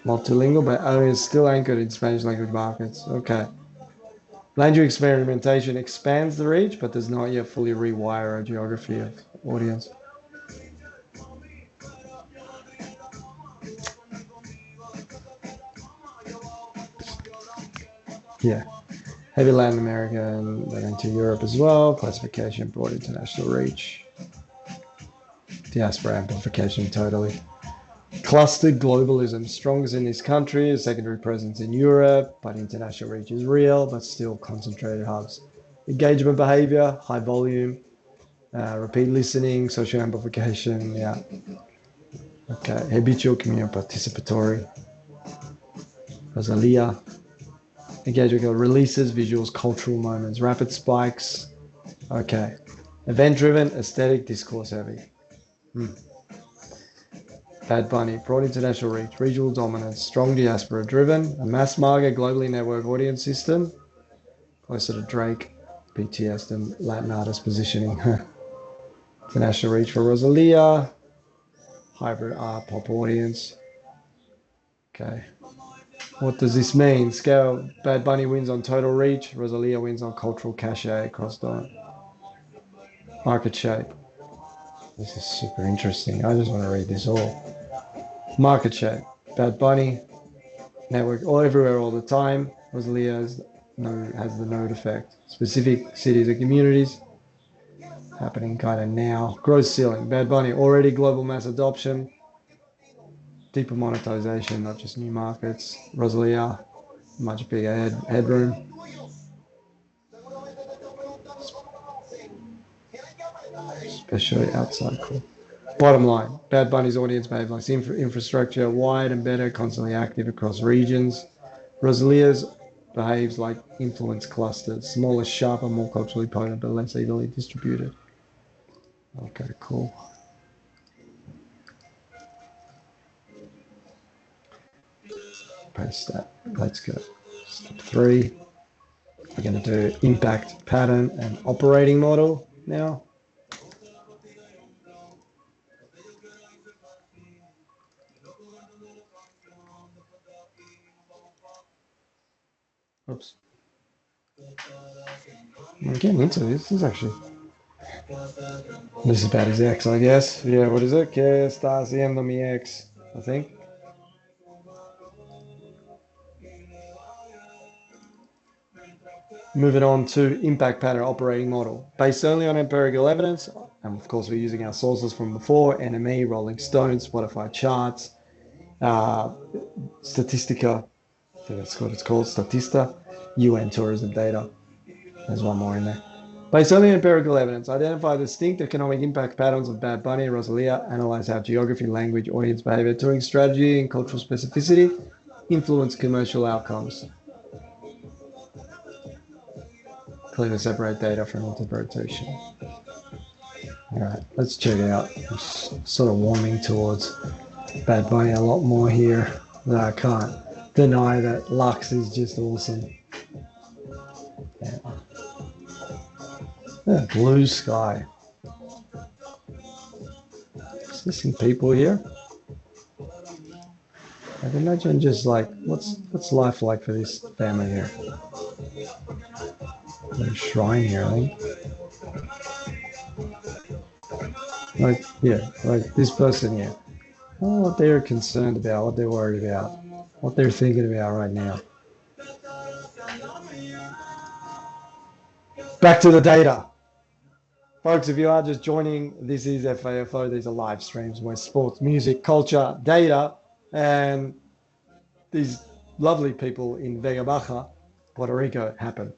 Speaker 4: Multilingual, but is still anchored in Spanish language markets. Okay. Language experimentation expands the reach, but does not yet fully rewire our geography of audience. Yeah. Heavy Latin America and then into Europe as well. Classification, broad international reach. Diaspora amplification, totally. Clustered globalism, strongest in this country, a secondary presence in Europe, but international reach is real, but still concentrated hubs. Engagement behavior, high volume, repeat listening, social amplification, yeah. Okay, habitual, communal, participatory. Rosalía. Engagement releases, visuals, cultural moments, rapid spikes. Okay. Event-driven, aesthetic, discourse heavy. Bad Bunny, broad international reach, regional dominance, strong diaspora driven, a mass market, globally networked audience system, closer to Drake, BTS than Latin artist positioning. International reach for Rosalía, hybrid art, pop audience. Okay. What does this mean? Scale, Bad Bunny wins on total reach, Rosalía wins on cultural cachet across the market shape. This is super interesting. I just want to read this all. Market shape. Bad Bunny, network all everywhere all the time. Rosalía has the node effect. Specific cities and communities happening kind of now. Growth ceiling. Bad Bunny, already global mass adoption. Deeper monetization, not just new markets. Rosalía, much bigger headroom. Especially outside. Cool. Bottom line, Bad Bunny's audience behaves like infrastructure, wide and better, constantly active across regions. Rosalía's behaves like influence clusters, smaller, sharper, more culturally potent, but less evenly distributed. Okay, cool. Paste that. Let's go. Step 3. We're going to do impact, pattern, and operating model now. Oops.
Speaker 3: I'm getting into this. This is actually. This is about his ex, I guess. Yeah, what is it? Que está haciendo mi ex, I think. Moving on to impact pattern operating model. Based only on empirical evidence, and of course we're using our sources from before, NME, Rolling Stone, Spotify charts, Statistica, I think that's what it's called, Statista, UN tourism data. There's one more in there. Based on the empirical evidence, identify distinct economic impact patterns of Bad Bunny and Rosalía, analyze how geography, language, audience behavior, touring strategy, and cultural specificity influence commercial outcomes. Clearly separate data from interpretation. All right, let's check it out. I'm sort of warming towards Bad Bunny a lot more here. But I can't deny that Lux is just awesome. Yeah. Yeah, blue sky. Is there some people here? I'd imagine just like, what's life like for this family here? There's a shrine here, I think. Like, yeah, like this person here. Oh, what they're concerned about, what they're worried about, what they're thinking about right now. Back to the data. Folks, if you are just joining, this is FAFO. These are live streams where sports, music, culture, data, and these lovely people in Vega Baja, Puerto Rico happen.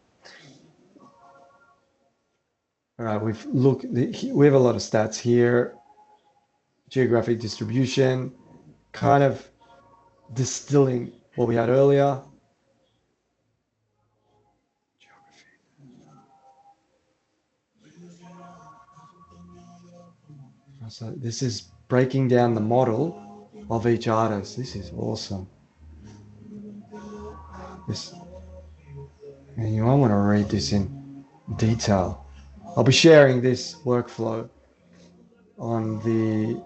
Speaker 3: All right, we have a lot of stats here. Geographic distribution, kind of distilling what we had earlier. So this is breaking down the model of each artist. This is awesome. And you might want to read this in detail. I'll be sharing this workflow on the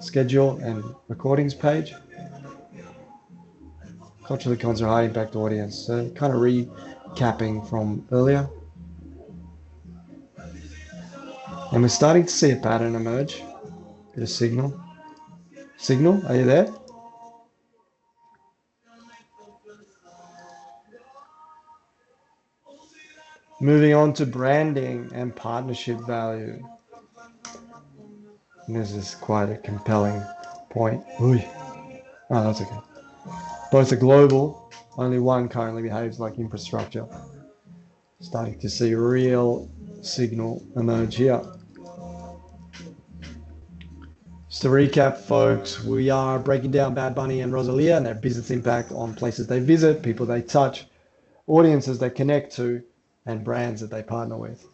Speaker 3: schedule and recordings page. Culturally conscious high impact audience. So kind of recapping from earlier. And we're starting to see a pattern emerge. Bit of signal. Signal, are you there? Moving on to branding and partnership value. And this is quite a compelling point. Ooh. Oh, that's okay. Both are global, only one currently behaves like infrastructure. Starting to see real signal emerge here. Just to recap, folks, we are breaking down Bad Bunny and Rosalía and their business impact on places they visit, people they touch, audiences they connect to, and brands that they partner with.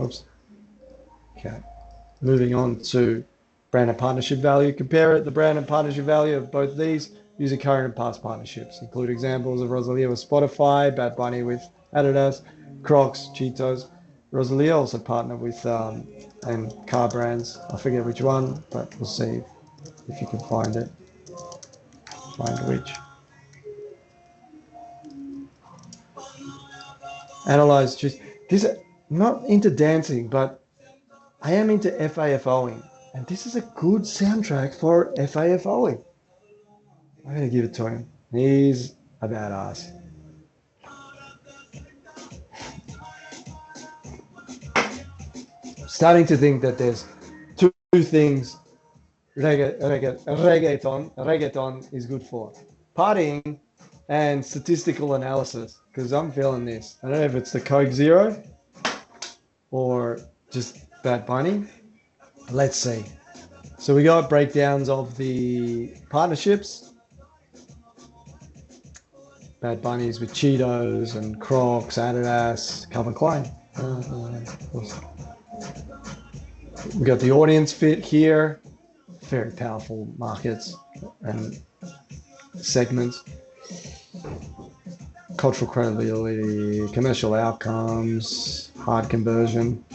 Speaker 3: Oops. Okay. Moving on to brand and partnership value. Compare the brand and partnership value of both these using current and past partnerships. Include examples of Rosalía with Spotify, Bad Bunny with Adidas, Crocs, Cheetos. Rosalía also partnered with and car brands. I forget which one, but we'll see if you can find it. Find which. Analyze just this. Not into dancing, but I am into FAFOing, and this is a good soundtrack for FAFOing. I'm gonna give it to him. He's a badass. Starting to think that there's two things reggaeton is good for: partying and statistical analysis. Because I'm feeling this. I don't know if it's the Coke Zero or just Bad Bunny. Let's see. So we got breakdowns of the partnerships. Bad Bunnies with Cheetos and Crocs, Adidas, Calvin Klein. We got the audience fit here. Very powerful markets and segments. Cultural credibility, commercial outcomes, hard conversion.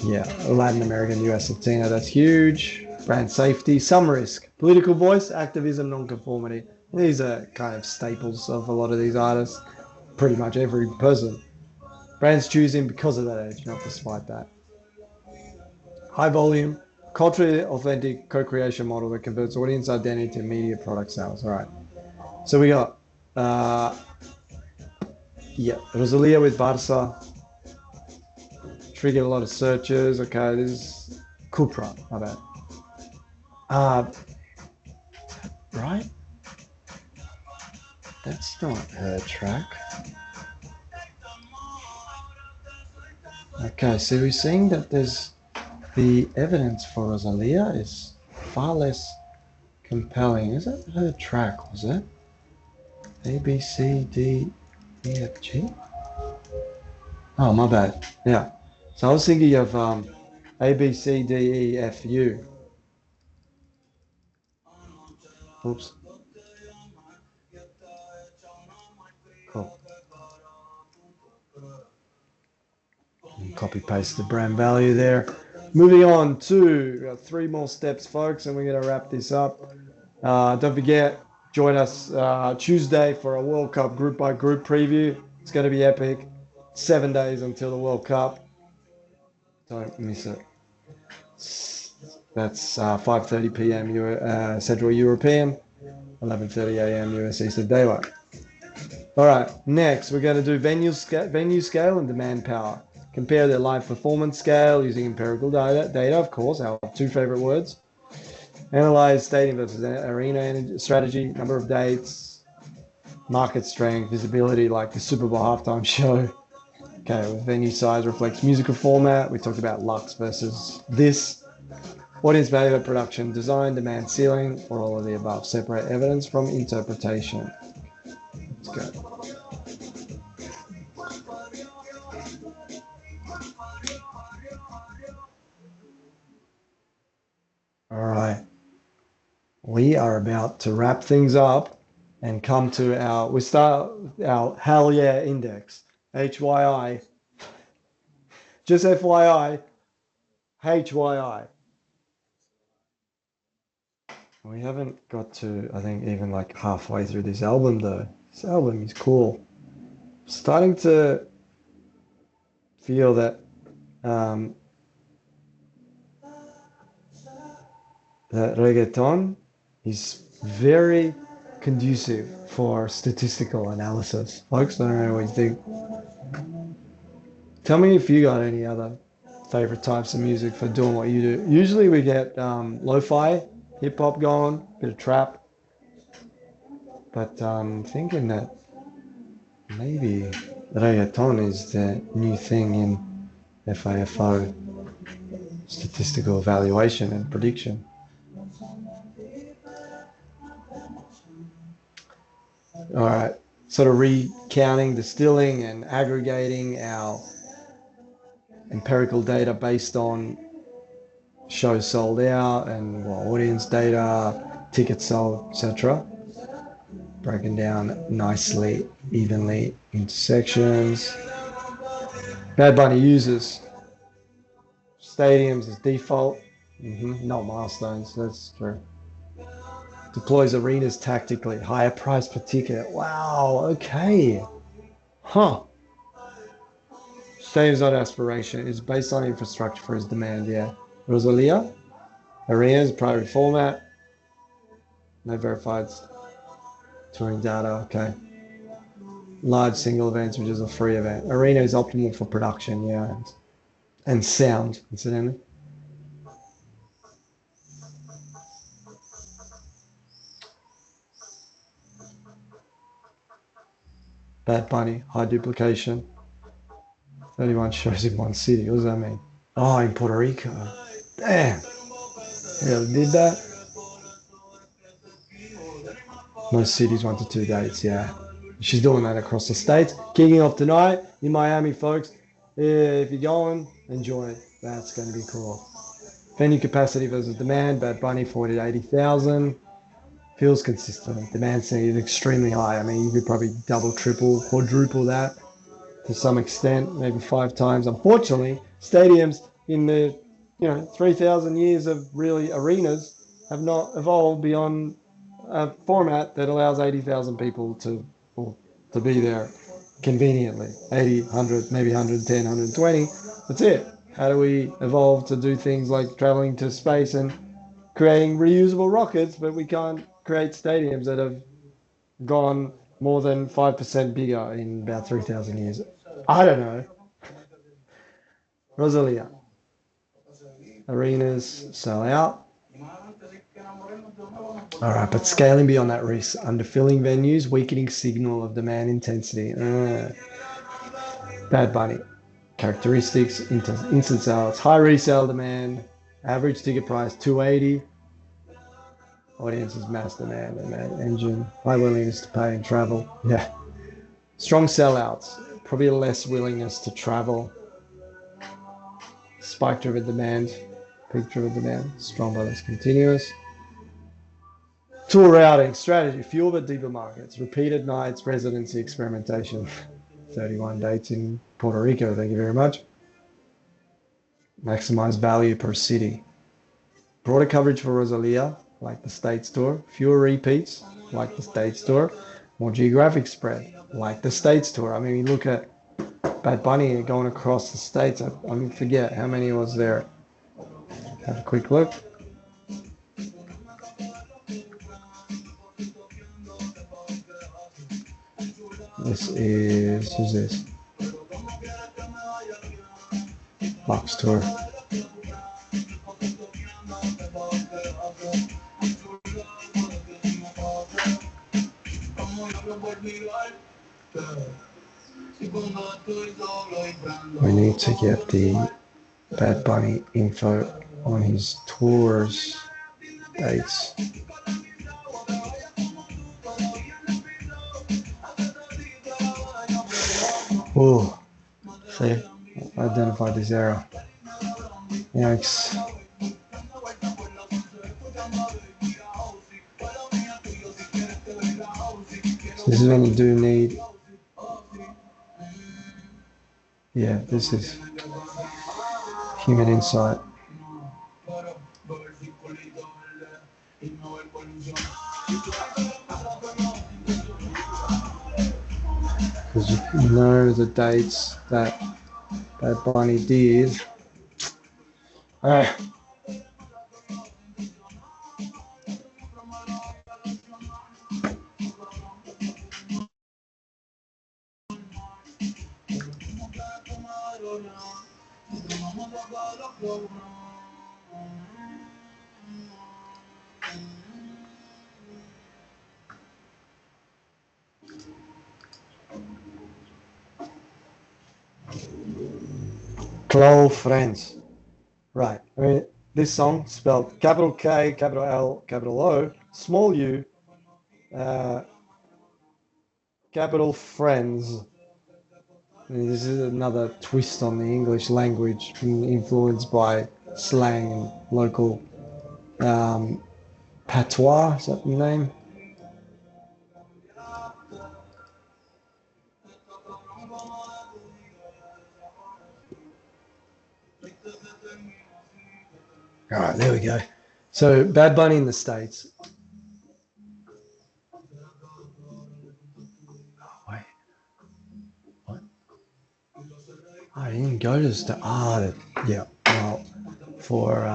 Speaker 3: Yeah, Latin American, US Latina, that's huge. Brand safety, some risk. Political voice, activism, non-conformity. These are kind of staples of a lot of these artists. Pretty much every person. Brands choose him because of that age, not despite that. High volume, culturally authentic co-creation model that converts audience identity to media product sales. All right. So we got, Rosalía with Barça. Triggered a lot of searches. Okay, this is Cupra. My bad. Right? That's not her track. Okay, so we're seeing that there's the evidence for Rosalía is far less compelling. Is that her track, was it? A, B, C, D, E, F, G? Oh, my bad. Yeah. So I was thinking of A, B, C, D, E, F, U. Oops. Cool. Copy paste the brand value there. Moving on to, we got 3 more steps, folks, and we're going to wrap this up. Don't forget, join us Tuesday for a World Cup group by group preview. It's going to be epic. 7 days until the World Cup. Don't miss it. That's 5:30 p.m. Central European, 11:30 a.m. US Eastern Daylight. All right, next we're going to do venue scale and demand power. Compare their live performance scale using empirical data, of course, our 2 favorite words. Analyze stadium versus arena strategy, number of dates, market strength, visibility, like the Super Bowl halftime show. Okay, with venue size reflects musical format. We talked about Lux versus this. Audience behavior, production, design, demand, ceiling, or all of the above. Separate evidence from interpretation. Let's go. All right. We are about to wrap things up and come to we start our Hell Yeah Index. HYI. Just FYI. HYI. We haven't got to, I think, even like halfway through this album though. This album is cool. Starting to feel that that reggaeton is very conducive for statistical analysis. Folks, I don't know what you think. Tell me if you got any other favorite types of music for doing what you do. Usually we get lo-fi, hip-hop going, bit of trap. But I'm thinking that maybe reggaeton is the new thing in FAFO, statistical evaluation and prediction. All right, sort of recounting, distilling, and aggregating our empirical data based on shows sold out and audience data, tickets sold, etc. Broken down nicely, evenly into sections. Bad Bunny users stadiums as default, not milestones, that's true. Deploys arenas tactically, higher price per ticket. Wow, okay. Huh. Stadium's not aspiration, it's based on infrastructure for his demand, yeah. Rosalía, arenas, primary format, no verified touring data, okay. Large single events, which is a free event. Arena is optimal for production, yeah. And sound, incidentally. Bad Bunny, high duplication. 31 shows in one city. What does that mean? Oh, in Puerto Rico. Damn. Yeah, did that? Most cities 1 to 2 dates, yeah. She's doing that across the states. Kicking off tonight in Miami, folks. If you're going, enjoy it. That's going to be cool. Venue capacity versus demand. Bad Bunny, 40 to 80,000. Feels consistent. Demand is extremely high. I mean, you could probably double, triple, quadruple that to some extent, maybe 5 times. Unfortunately, stadiums in the 3,000 years of really arenas have not evolved beyond a format that allows 80,000 people to be there conveniently. 80, 100, maybe 110, 120. That's it. How do we evolve to do things like traveling to space and creating reusable rockets, but we can't create stadiums that have gone more than 5% bigger in about 3,000 years? I don't know. Rosalia. Arenas sell out. All right, but scaling beyond that risk, underfilling venues, weakening signal of demand intensity. Bad Bunny. Characteristics, instant sales, high resale demand, average ticket price 280. Audiences mass demand, engine, high willingness to pay and travel. Yeah. Strong sellouts, probably less willingness to travel. Spike driven demand, peak driven demand, strong but less continuous. Tour routing, strategy, fewer but deeper markets, repeated nights, residency, experimentation. 31 dates in Puerto Rico, thank you very much. Maximize value per city. Broader coverage for Rosalia, like the States tour. Fewer repeats, like the States tour. More geographic spread, like the States tour. I mean, you look at Bad Bunny going across the States. I forget how many was there. Have a quick look. Who's this? Box tour. We need to get the Bad Bunny info on his tours dates. Oh, see, identified this error. Yikes. So this is when you do need, yeah, this is human insight. Because you know the dates that Bad Bunny did. All right. Close friends. Right. I mean, this song spelled capital K, capital L, capital O, small u, capital friends. And this is another twist on the English language, influenced by slang and local patois. Is that the name? All right, there we go. So Bad Bunny in the States. Oh, wait. What? I didn't go to yeah. Well, for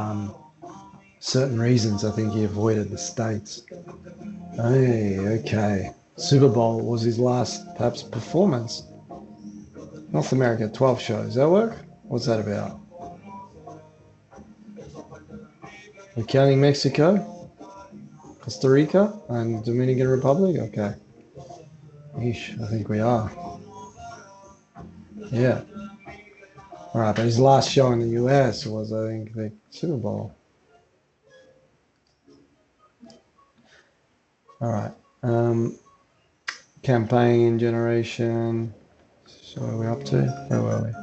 Speaker 3: certain reasons, I think he avoided the States. Hey, okay. Super Bowl was his last, perhaps, performance. North America, 12 shows. Does that work? What's that about? We're counting Mexico, Costa Rica, and Dominican Republic? Okay. Yeesh, I think we are. Yeah. All right, but his last show in the US was, I think, the Super Bowl. All right. Campaign generation. So what are we up to? Where were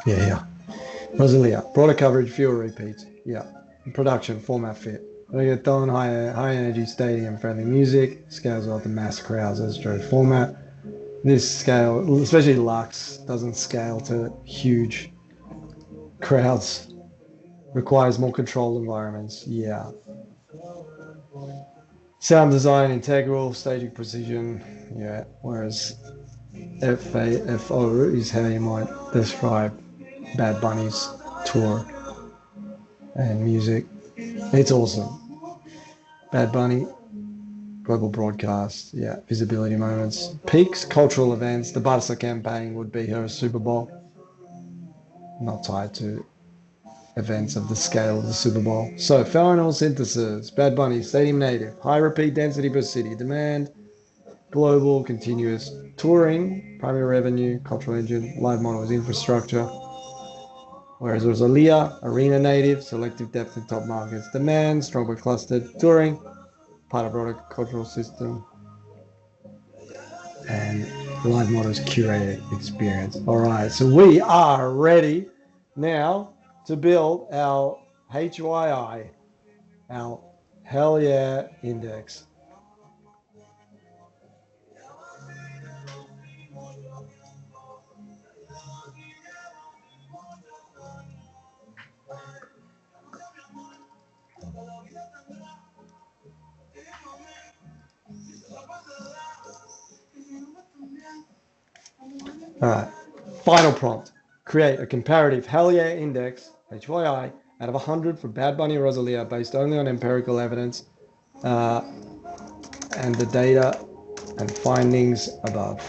Speaker 3: we? Yeah. Rosalia, broader coverage, fewer repeats. Yeah. Production, format fit. Reggaeton, high energy, stadium friendly music. Scales well to mass crowds as drove format. This scale, especially Lux, doesn't scale to huge crowds.
Speaker 4: Requires more controlled environments. Yeah. Sound design, integral, staging precision. Yeah. Whereas FAFO is how you might describe Bad Bunny's tour and music. It's awesome. Bad Bunny, global broadcast, yeah, visibility moments, peaks, cultural events. The Barca campaign would be her Super Bowl, not tied to events of the scale of the Super Bowl. So, final synthesis, Bad Bunny, stadium native, high repeat density per city, demand, global, continuous, touring, primary revenue, cultural engine, live models, infrastructure. Whereas Rosalía, arena native, selective depth in top markets, demand, strong but clustered, touring, part of broader cultural system, and live models curated experience. All right, so we are ready now to build our HYI, our Hell Yeah Index. All right, final prompt. Create a comparative Hell Yeah Index, HYI, out of 100 for Bad Bunny and Rosalía based only on empirical evidence and the data and findings above.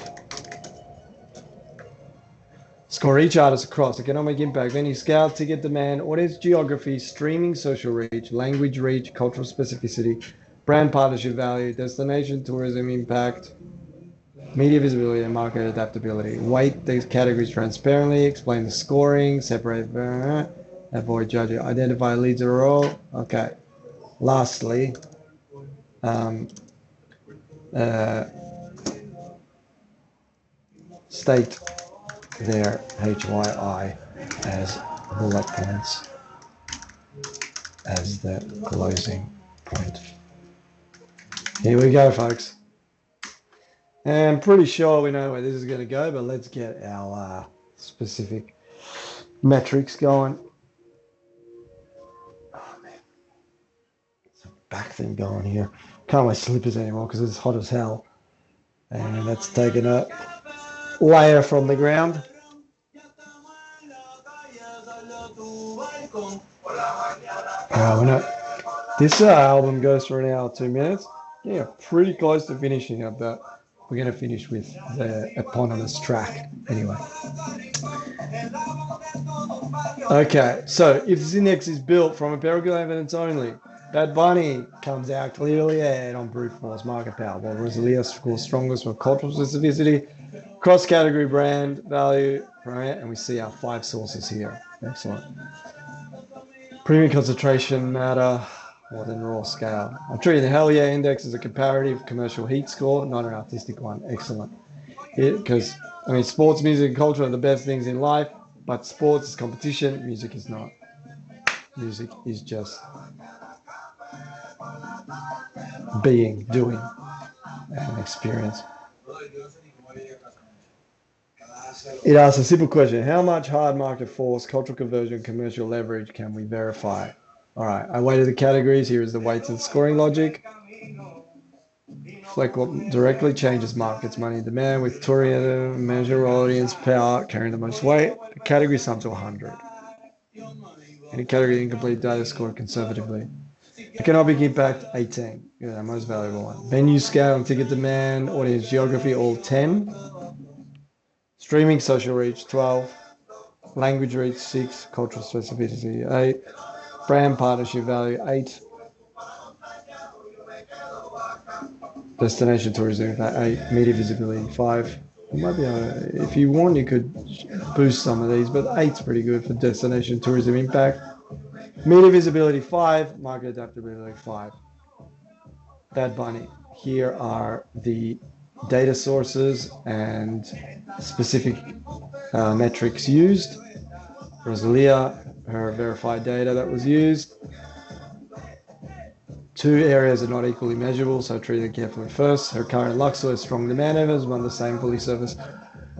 Speaker 4: Score each artist across economic impact, venue scale, ticket demand, audience geography, streaming social reach, language reach, cultural specificity, brand partnership value, destination tourism impact, media visibility, and market adaptability. Weight these categories transparently, explain the scoring, separate, avoid judging, identify leads or role. Okay. Lastly, state their HYI as bullet points as the closing point. Here we go, folks. And I'm pretty sure we know where this is going to go, but let's get our specific metrics going. Oh, man. It's a back thing going here. Can't wear slippers anymore because it's hot as hell. And that's taken a layer from the ground. This album goes for an hour, 2 minutes. Yeah, pretty close to finishing up that. We're going to finish with the eponymous track anyway. Okay, so if this index is built from empirical evidence only, Bad Bunny comes out clearly ahead on brute force market power, while Rosalía scores strongest for cultural specificity, cross-category brand value, right? And we see our 5 sources here. Excellent. Premium concentration matter more than raw scale. I'm treating the Hell Yeah Index as a comparative commercial heat score, not an artistic one. Excellent. Because, I mean, sports, music, and culture are the best things in life, but sports is competition, music is not. Music is just being, doing, and experience. It asks a simple question. How much hard market force, cultural conversion, commercial leverage can we verify? All right, I weighted the categories. Here is the weights and scoring logic. Reflect what directly changes markets, money and demand, with tourism, measure audience power, carrying the most weight. The category sum to 100. Any category incomplete data scored conservatively. Economic impact, 18. Yeah, most valuable one. Venue scale and ticket demand, audience geography, all 10. Streaming social reach, 12. Language reach, 6. Cultural specificity, 8. Brand partnership value, 8. Destination tourism, 8. Media visibility, 5. You might be if you want, you could boost some of these, but 8's pretty good for destination tourism impact. Media visibility, 5. Market adaptability, 5. Bad Bunny. Here are the data sources and specific metrics used. Rosalía, her verified data that was used. 2 areas are not equally measurable, so treat them carefully first. Her current Luxor is strong demand evidence, one the same fully serviced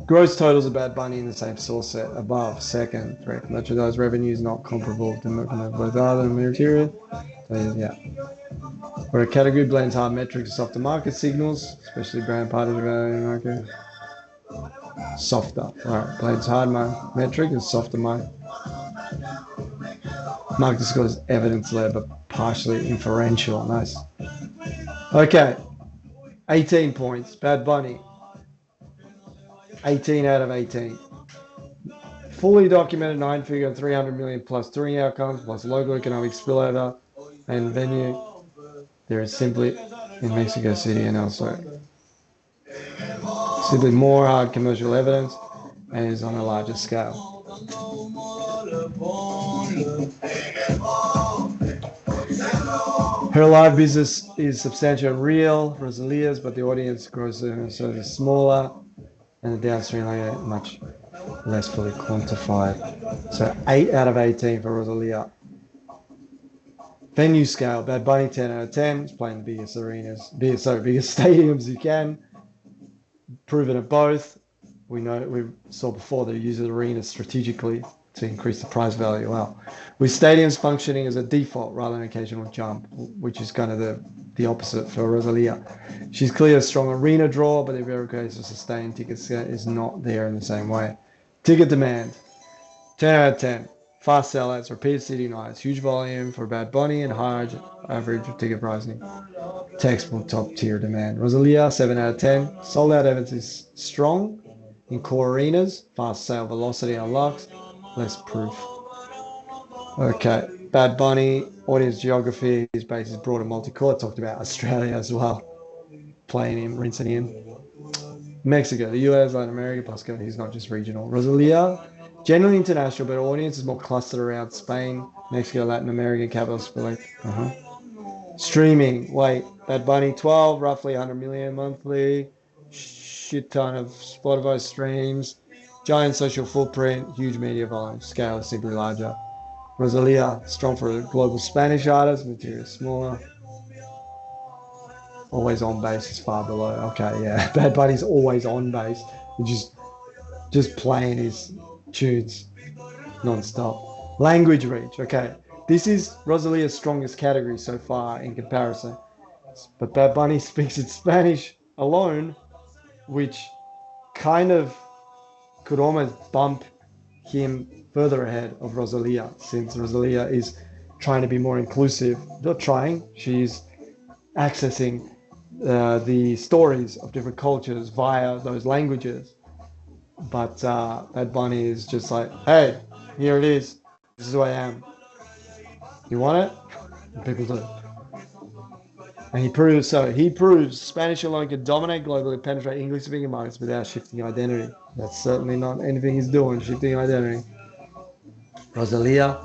Speaker 4: Gross totals of Bad Bunny in the same source set above. Second, direct merchandise revenues not comparable to both other material. So, yeah. Where a category blends hard metrics and softer market signals, especially brand parties value market. Softer. Alright, blends hard metric and softer market. Market scores evidence led but partially inferential. Nice. Okay. 18 points. Bad Bunny. 18 out of 18. Fully documented 9-figure and 300 million plus touring outcomes plus local economic spillover and venue. There is simply in Mexico City and elsewhere. Simply more hard commercial evidence and is on a larger scale. Her live business is substantial and real, Rosalia's, but the audience grows so is smaller and the downstream layer much less fully quantified. So 8 out of 18 for Rosalia. Venue scale, Bad Bunny 10 out of 10. It's playing the biggest arenas, biggest stadiums you can. Proven at both. We saw before they use the arenas strategically to increase the prize value. Well, with stadiums functioning as a default rather than occasional jump, which is kind of the opposite for Rosalia. She's clearly a strong arena draw, but the very case of sustained tickets is not there in the same way. Ticket demand, 10 out of 10. Fast sellouts, repeat city nights, huge volume for Bad Bunny and high average ticket pricing. Textbook top tier demand. Rosalia, 7 out of 10. Sold out evidence is strong in core arenas, fast sale velocity unlocks, less proof. Okay, Bad Bunny, audience geography, his base is broad and multi-core. Talked about Australia as well. Playing him, rinsing him. Mexico, the US, Latin America, plus he's not just regional. Rosalia, generally international, but audience is more clustered around Spain, Mexico, Latin American capitals. Streaming, Bad Bunny 12, roughly 100 million monthly, shit ton of Spotify streams, giant social footprint, huge media volume, scale is simply larger. Rosalia, strong for a global Spanish artist, material smaller. Always on base is far below. Okay, yeah. Bad Bunny's always on base. Just playing his tunes non-stop. Language reach. Okay. This is Rosalia's strongest category so far in comparison. But Bad Bunny speaks in Spanish alone, which kind of could almost bump him further ahead of Rosalia, since Rosalia is trying to be more inclusive. Not trying, she's accessing the stories of different cultures via those languages. But Bad Bunny is just like, hey, here it is. This is who I am. You want it? And people do. And he proves Spanish alone can dominate globally, penetrate English-speaking markets without shifting identity. That's certainly not anything he's doing, shifting identity. Rosalia,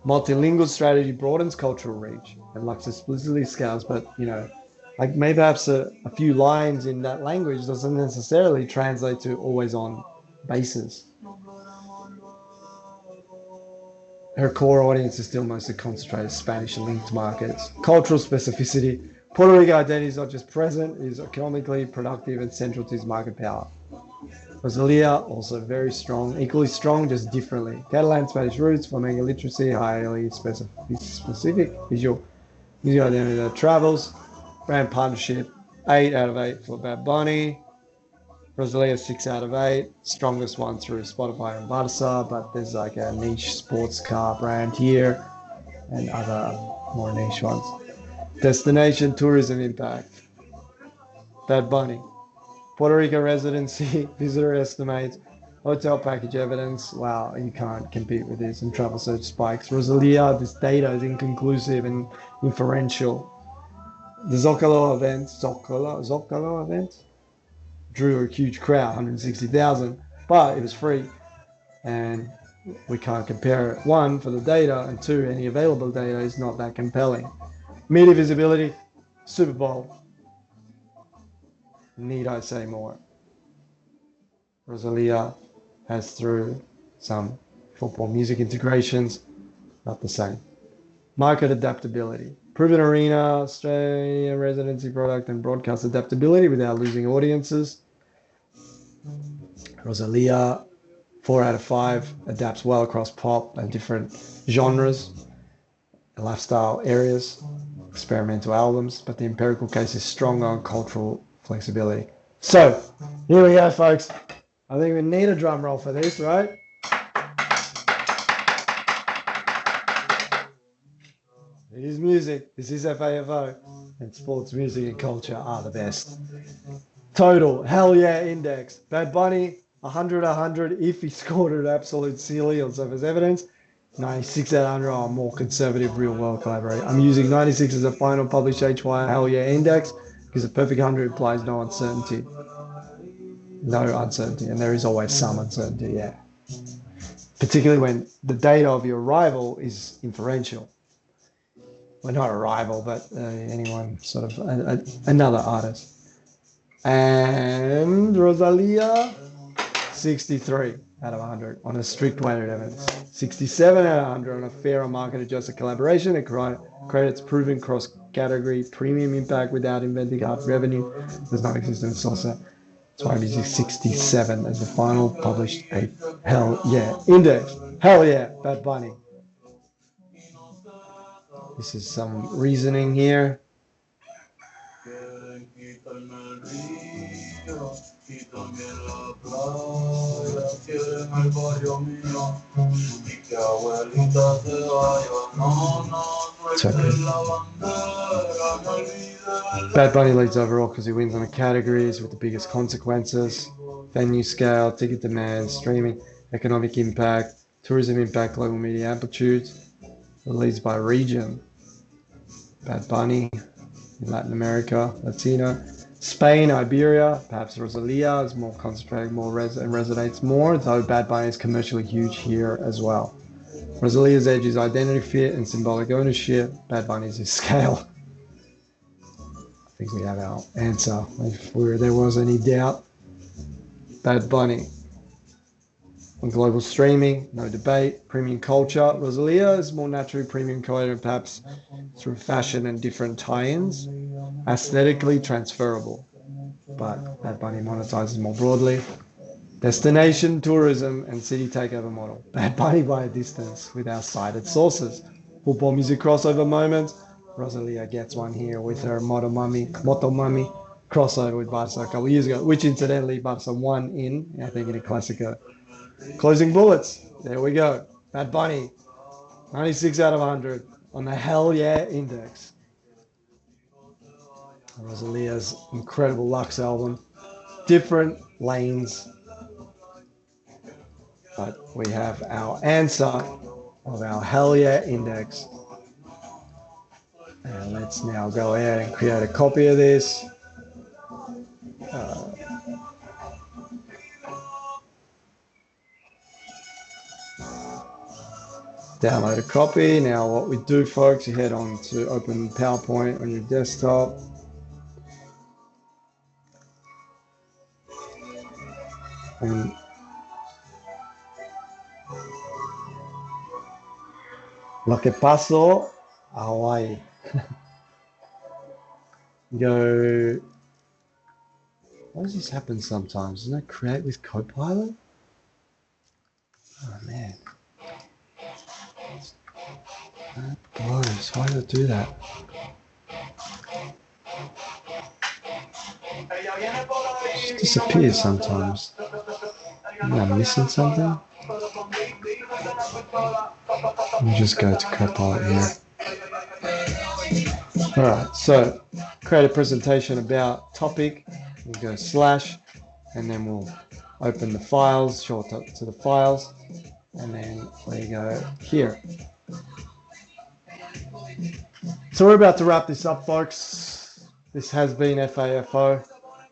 Speaker 4: multilingual strategy broadens cultural reach and Lux explicitly scales, but like maybe perhaps a few lines in that language doesn't necessarily translate to always on bases. Her core audience is still mostly concentrated Spanish-linked markets. Cultural specificity. Puerto Rico identity is not just present, it is economically productive and central to his market power. Rosalia, also very strong, equally strong, just differently. Catalan, Spanish roots, flamenco literacy, highly specific visual identity that travels. Brand partnership, 8 out of 8 for Bad Bunny. Rosalia, 6 out of 8. Strongest one through Spotify and Barca, but there's like a niche sports car brand here and other more niche ones. Destination, tourism impact. Bad Bunny. Puerto Rico residency, visitor estimates, hotel package evidence. Wow, you can't compete with this. And travel search spikes. Rosalia, this data is inconclusive and inferential. The Zocalo event drew a huge crowd, 160,000, but it was free. And we can't compare it. 1, for the data, and 2, any available data is not that compelling. Media visibility, Super Bowl. Need I say more? Rosalia has through some football music integrations, not the same. Market adaptability. Proven arena, Australia residency product and broadcast adaptability without losing audiences. Rosalía, 4 out of 5, adapts well across pop and different genres, lifestyle areas, experimental albums, but the empirical case is stronger on cultural flexibility. So, here we go, folks. I think we need a drum roll for this, right? It is music. This is FAFO. And sports, music, and culture are the best. Total, hell yeah, index. Bad Bunny, 100 if he scored an absolute silly on surface evidence. 96 out of 100 are more conservative real world collaborator. I'm using 96 as a final published HY hell yeah index because a perfect 100 implies no uncertainty. No uncertainty, and there is always some uncertainty, yeah. Particularly when the data of your rival is inferential. Well, not a rival, but anyone sort of another artist. And Rosalía, 63 out of 100 on a strict weighted evidence. 67 out of 100 on a fair and market adjusted collaboration. It credits proven cross-category premium impact without inventing hard revenue. Does not exist in the source set. That's why I'm using 67 as the final published hell yeah index. Hell yeah, Bad Bunny. This is some reasoning here. Bad Bunny leads overall because he wins on the categories with the biggest consequences: venue scale, ticket demand, streaming, economic impact, tourism impact, global media amplitudes. It leads by region. Bad Bunny in Latin America, Latino. Spain, Iberia, perhaps Rosalía is more concentrated, more and resonates more, though Bad Bunny is commercially huge here as well. Rosalia's edge is identity fit and symbolic ownership. Bad Bunny's is scale. I think we have our answer. If there was any doubt, Bad Bunny. On global streaming, no debate. Premium culture, Rosalía is more naturally premium coded, perhaps through fashion and different tie-ins. Aesthetically transferable, but Bad Bunny monetizes more broadly. Destination, tourism, and city takeover model. Bad Bunny by a distance with our cited sources. Football music crossover moments. Rosalía gets one here with her Moto Mami crossover with Barca a couple of years ago, which incidentally Barca won in, I think, in a Classico. Closing bullets. There we go. Bad Bunny, 96 out of 100 on the hell yeah index. Rosalía's incredible Lux album. Different lanes. But we have our answer of our hell yeah index. And let's now go ahead and create a copy of this. Download a copy. Now what we do, folks, you head on to open PowerPoint on your desktop. And lo que pasó a Hawaii. Go. Why does this happen sometimes? Doesn't it create with Copilot? Oh man. That blows. Why does it do that? It just disappears sometimes. Maybe I'm missing something. Let me just go to Copilot here. Alright, so create a presentation about topic. We'll go / and then we'll open the files, shortcut to the files, and then we go here. So we're about to wrap this up, folks. This has been FAFO,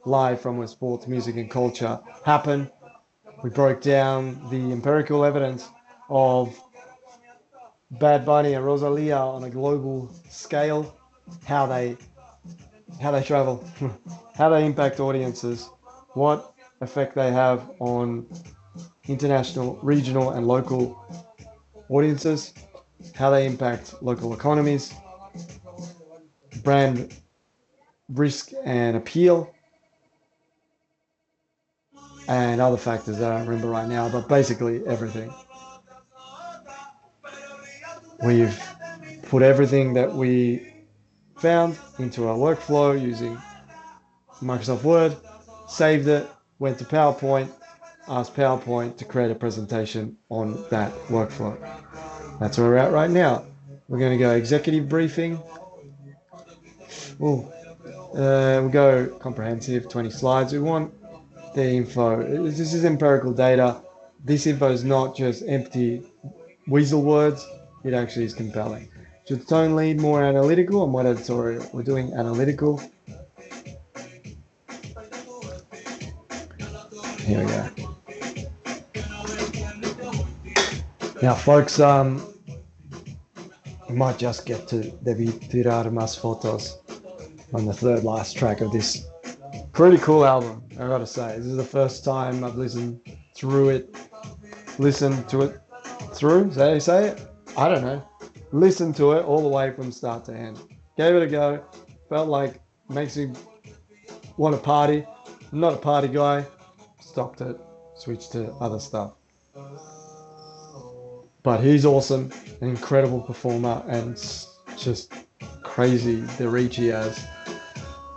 Speaker 4: live from where sports, music, and culture happen. We broke down the empirical evidence of Bad Bunny and Rosalía on a global scale, how they travel, how they impact audiences, what effect they have on international, regional, and local audiences, how they impact local economies, brand risk and appeal,
Speaker 3: and other factors that I don't remember right now, but basically everything. We've put everything that we found into our workflow using Microsoft Word, saved it, went to PowerPoint, asked PowerPoint to create a presentation on that workflow. That's where we're at right now. We're going to go executive briefing. We'll go comprehensive, 20 slides. We want the info. This is empirical data. This info is not just empty weasel words. It actually is compelling. Should the tone lead more analytical or more editorial? We're doing analytical. Here we go. Now, folks, we might just get to Debí tirar más fotos on the third last track of this pretty cool album, I gotta say. This is the first time I've listened to it through? Is that how you say it? I don't know. Listened to it all the way from start to end. Gave it a go. Felt like makes me want to party. I'm not a party guy. Stopped it. Switched to other stuff. But he's awesome. An incredible performer and just crazy the reach he has.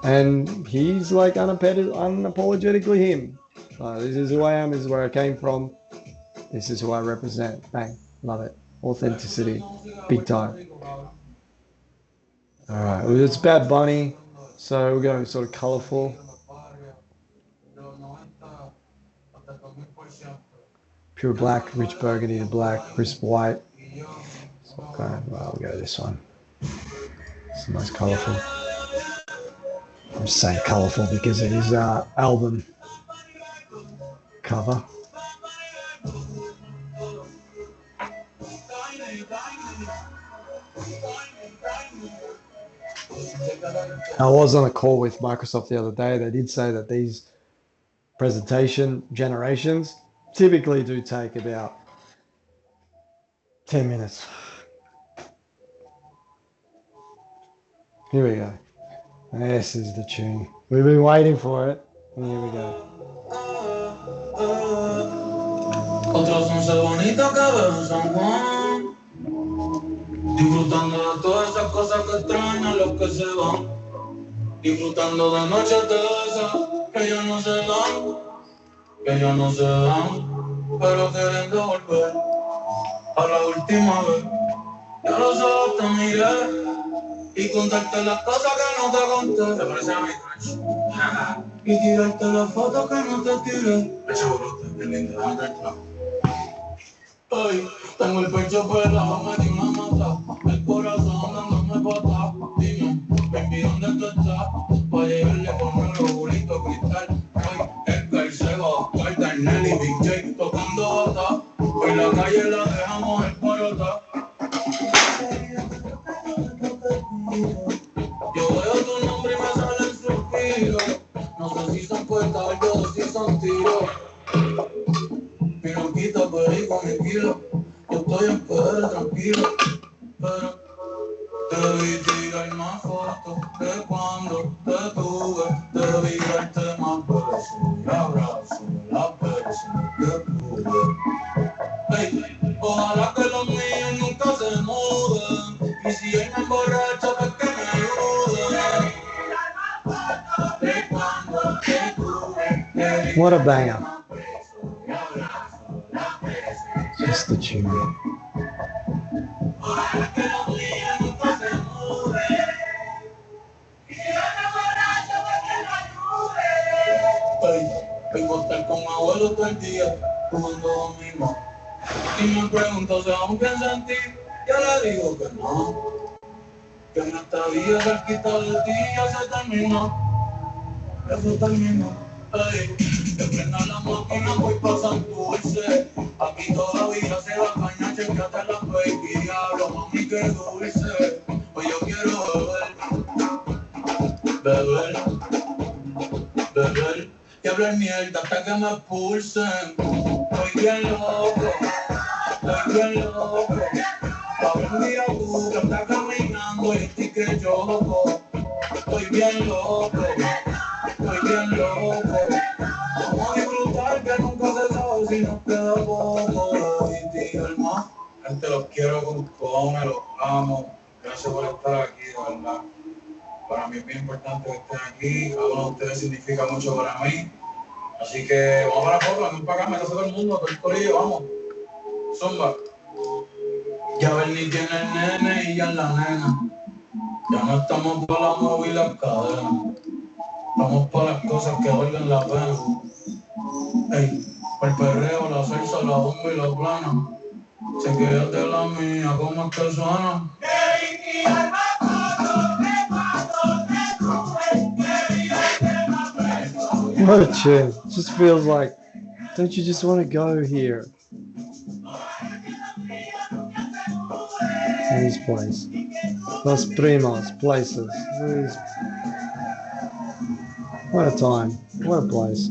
Speaker 3: And he's like unapologetically him. This is who I am. This is where I came from. This is who I represent. Bang. Love it. Authenticity. Big time. Alright. Well, it's Bad Bunny. So we're going sort of colourful. Pure black, rich burgundy to black, crisp white. So we'll go this one. It's the most colourful. I'm just saying colourful because it is our album cover. I was on a call with Microsoft the other day. They did say that these presentation generations typically do take about 10 minutes. Here we go. This is the tune. We've been waiting for it. And here we go.
Speaker 1: Otros once bonitos que veo en San Juan, disfrutando de todas esas cosas que extrañan los que se van, disfrutando de noches de esas que ya no se dan, pero queriendo volver a la última vez. Ya los ojos te miré y contarte las cosas que no te conté. ¿Te parece a mí, Crunch? Y tirarte las fotos que no te tiré. Echa bruto, qué lindo, ay, tengo el pecho pelado, me di una mata, el corazón dándome patas. Dime, baby, ¿dónde tú estás? Pa' llegarle con los bulitos cristal. Ay, el que se va, Carter, Nelly, Big J, tocando bata. En la calle la dejamos el porota. Yo veo tu nombre y me salen suspiros. No sé si son puestas o si son tiros. Pinoquito, perico, mi kilo. Yo estoy en poder, tranquilo. Pero te vi tirar más fotos que cuando te tuve. Te vi darte más besos y abrazos. Las veces que pude. Hey, ojalá que los míos nunca se muden. Y si él me emborracha, pues que me ayuden. De cuando te tuve.
Speaker 3: What a banger. Just the tune.
Speaker 1: Vengo a estar con abuelo todo el día, jugando domingo. Y me pregunto si aún piensa en ti, yo le digo que no. Que nuestra vida cerquita de ti ya se terminó. Eso terminó. Ay, que prenda la máquina, voy pa' Santurce. Aquí todavía se va a cañar, chequeate la baby. Diablo, mami, qué dulce. Hoy yo quiero beber y hablar mierda hasta que me expulsen. Estoy bien loco. Para un día tú que estás caminando y estoy que choco. Estoy bien loco. Vamos a disfrutar baby, nos queda poco de ti y el más. Gente, los quiero con cojones, los amo. Gracias por estar aquí, de verdad. Para mí es bien importante que estén aquí. Cada uno de ustedes significa mucho para mí. Así que vamos para la foto, ven para acá, métase todo el mundo, todo el corillo, vamos. Zumba. Ya Bernie tiene el nene y ya la nena. Ya no estamos para la móvil y las cadenas. Estamos para las cosas que valgan la pena. Ey, para el perreo, la salsa, la bomba y la plana. Se queda de la mía, ¿cómo es que suena?
Speaker 4: What a tune. Just feels like, don't you just want to go here? This place. Los Primos, places. What a time. What a place.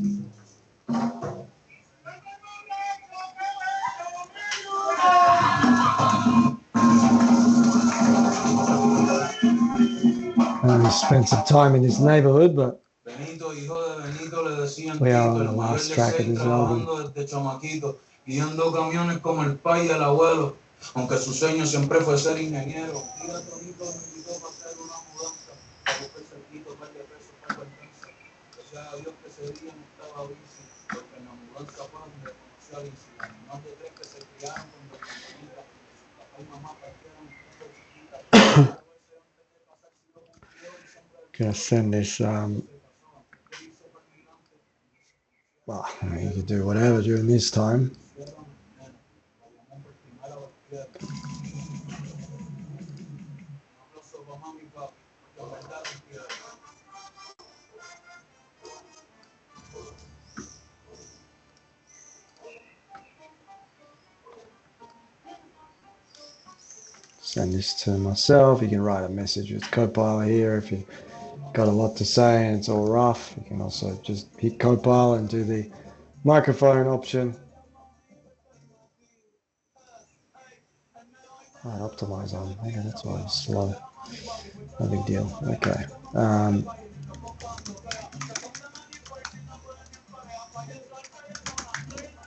Speaker 4: We spent some time in this neighborhood, but
Speaker 1: Benito, hijo de Benito, le decían
Speaker 4: we are
Speaker 1: Tito,
Speaker 4: on the
Speaker 1: el mayor
Speaker 4: last
Speaker 1: de
Speaker 4: track of
Speaker 1: seis,
Speaker 4: this album.
Speaker 1: trabajando desde chamaquito, guiando camiones como el pai y el abuelo, aunque su sueño siempre fue ser ingeniero. Tía Tonito me invitó para hacer una mudanza, para buscar cerquito, par de pesos para el cáncer. Gracias a Dios que ese día no estaba bici, porque en la mudanza pues me conocí a Lindsay, las mamás de tres que se criaron con dos hermanitas, papá y mamá partieron estando chiquitas.
Speaker 4: Gonna send this, well, I mean, you can do whatever during this time. Send this to myself. You can write a message with Copilot here if you got a lot to say and it's all rough. You can also just hit Copilot and do the microphone option. Right, optimize on. Okay, that's why it's slow. No big deal. Okay.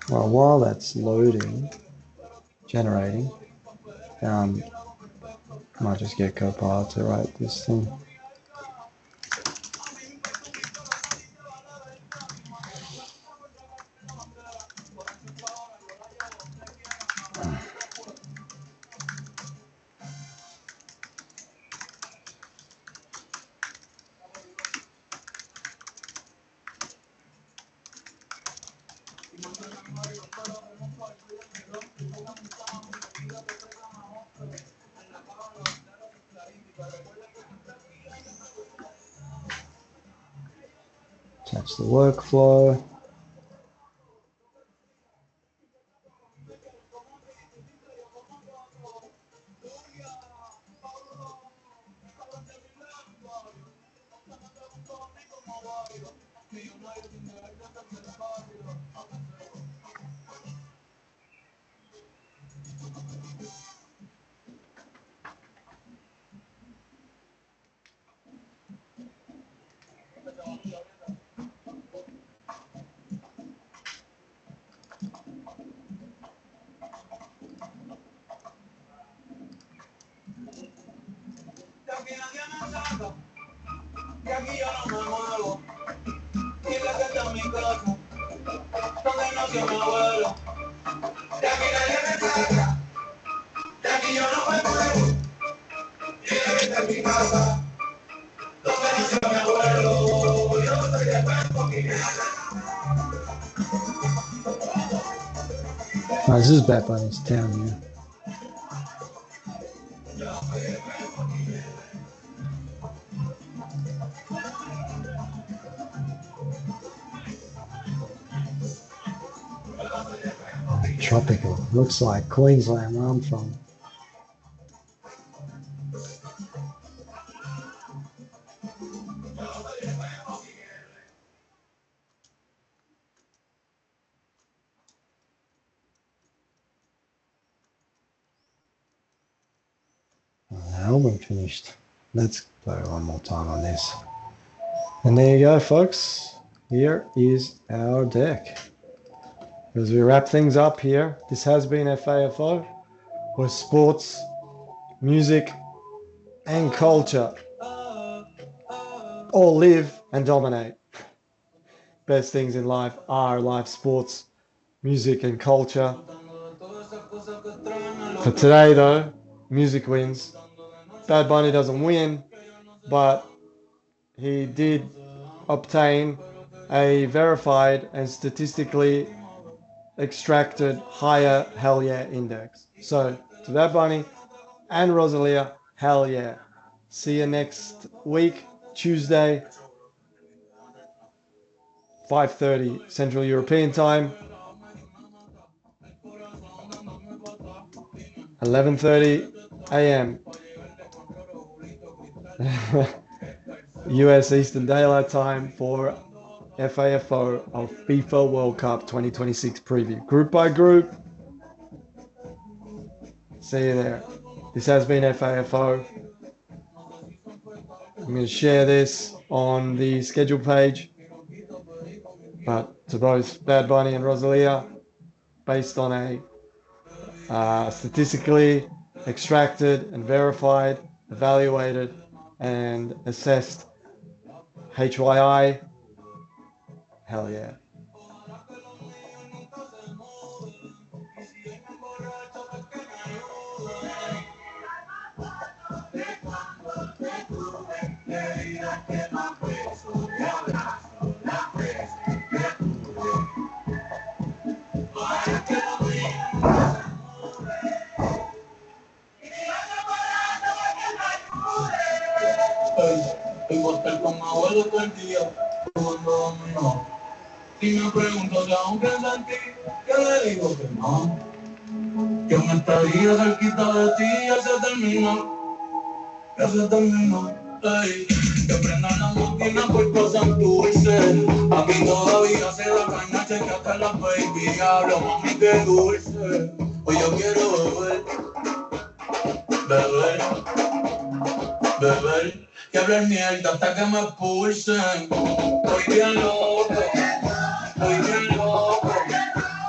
Speaker 4: Well, while that's loading, generating, I might just get Copilot to write this thing. Attach the workflow. Oh, this is Bad Bunny's town here. Tropical. Looks like Queensland where I'm from. Album finished. Let's play one more time on this. And there you go, folks. Here is our deck. As we wrap things up here, this has been FAFO, where sports, music, and culture all live and dominate. Best things in life are live sports, music, and culture. For today, though, music wins. Bad Bunny doesn't win, but he did obtain a verified and statistically extracted higher hell yeah index. So to Bad Bunny and Rosalía, hell yeah. See you next week, Tuesday, 5:30 Central European Time, 11:30 a.m. US Eastern Daylight Time for FAFO of FIFA World Cup 2026 preview. Group by group. See you there. This has been FAFO. I'm going to share this on the schedule page. But to both Bad Bunny and Rosalía, based on a statistically extracted and verified, evaluated and assessed HYI, hell yeah.
Speaker 1: Hoy voy a estar con mi abuelo todo el día, jugando dominó. Si me pregunto si aún pienso en ti, yo le digo que no. Que una estadía cerquita de ti ya se terminó. Ya se terminó. Ey, que prendan la máquina por cosas dulces. A mí todavía se da caña, cheque hasta la baby. Hablo, mami, que dulce. Hoy yo quiero beber, beber, beber. Y hablar mierda hasta que me expulsen. Estoy bien loco, estoy bien loco.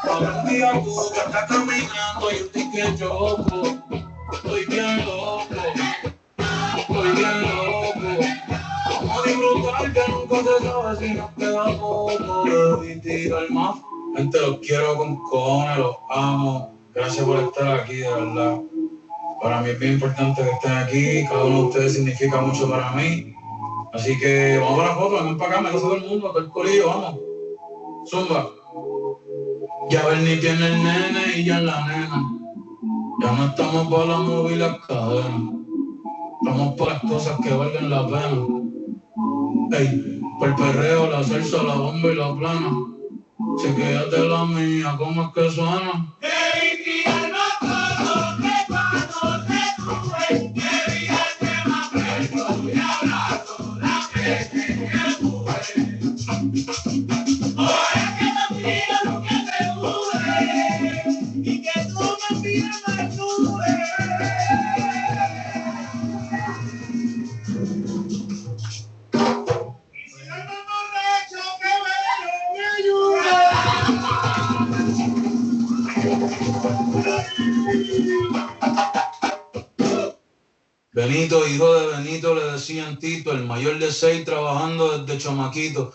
Speaker 1: Ahora un día tú que estás caminando, yo estoy que choco. Estoy bien loco, estoy bien loco. Vamos a disfrutar que nunca se sabe si nos queda poco. Debí tirar más. Gente, los quiero con cojones, los amo. Gracias por estar aquí, de verdad. Para mí es bien importante que estén aquí. Cada uno de ustedes significa mucho para mí. Así que vamos para la foto, vengan para acá, me todo el mundo, todo el corillo, vamos. Zumba. Ya Bernie tiene el nene y ya la nena. Ya no estamos para la móvil y las cadenas. Estamos para las cosas que valgan la pena. Ey, por el perreo, la salsa, la bomba y la plana. Se quédate la mía, ¿cómo es que suena? Benito, hijo de Benito, le decían Tito, el mayor de 6 trabajando desde chamaquito.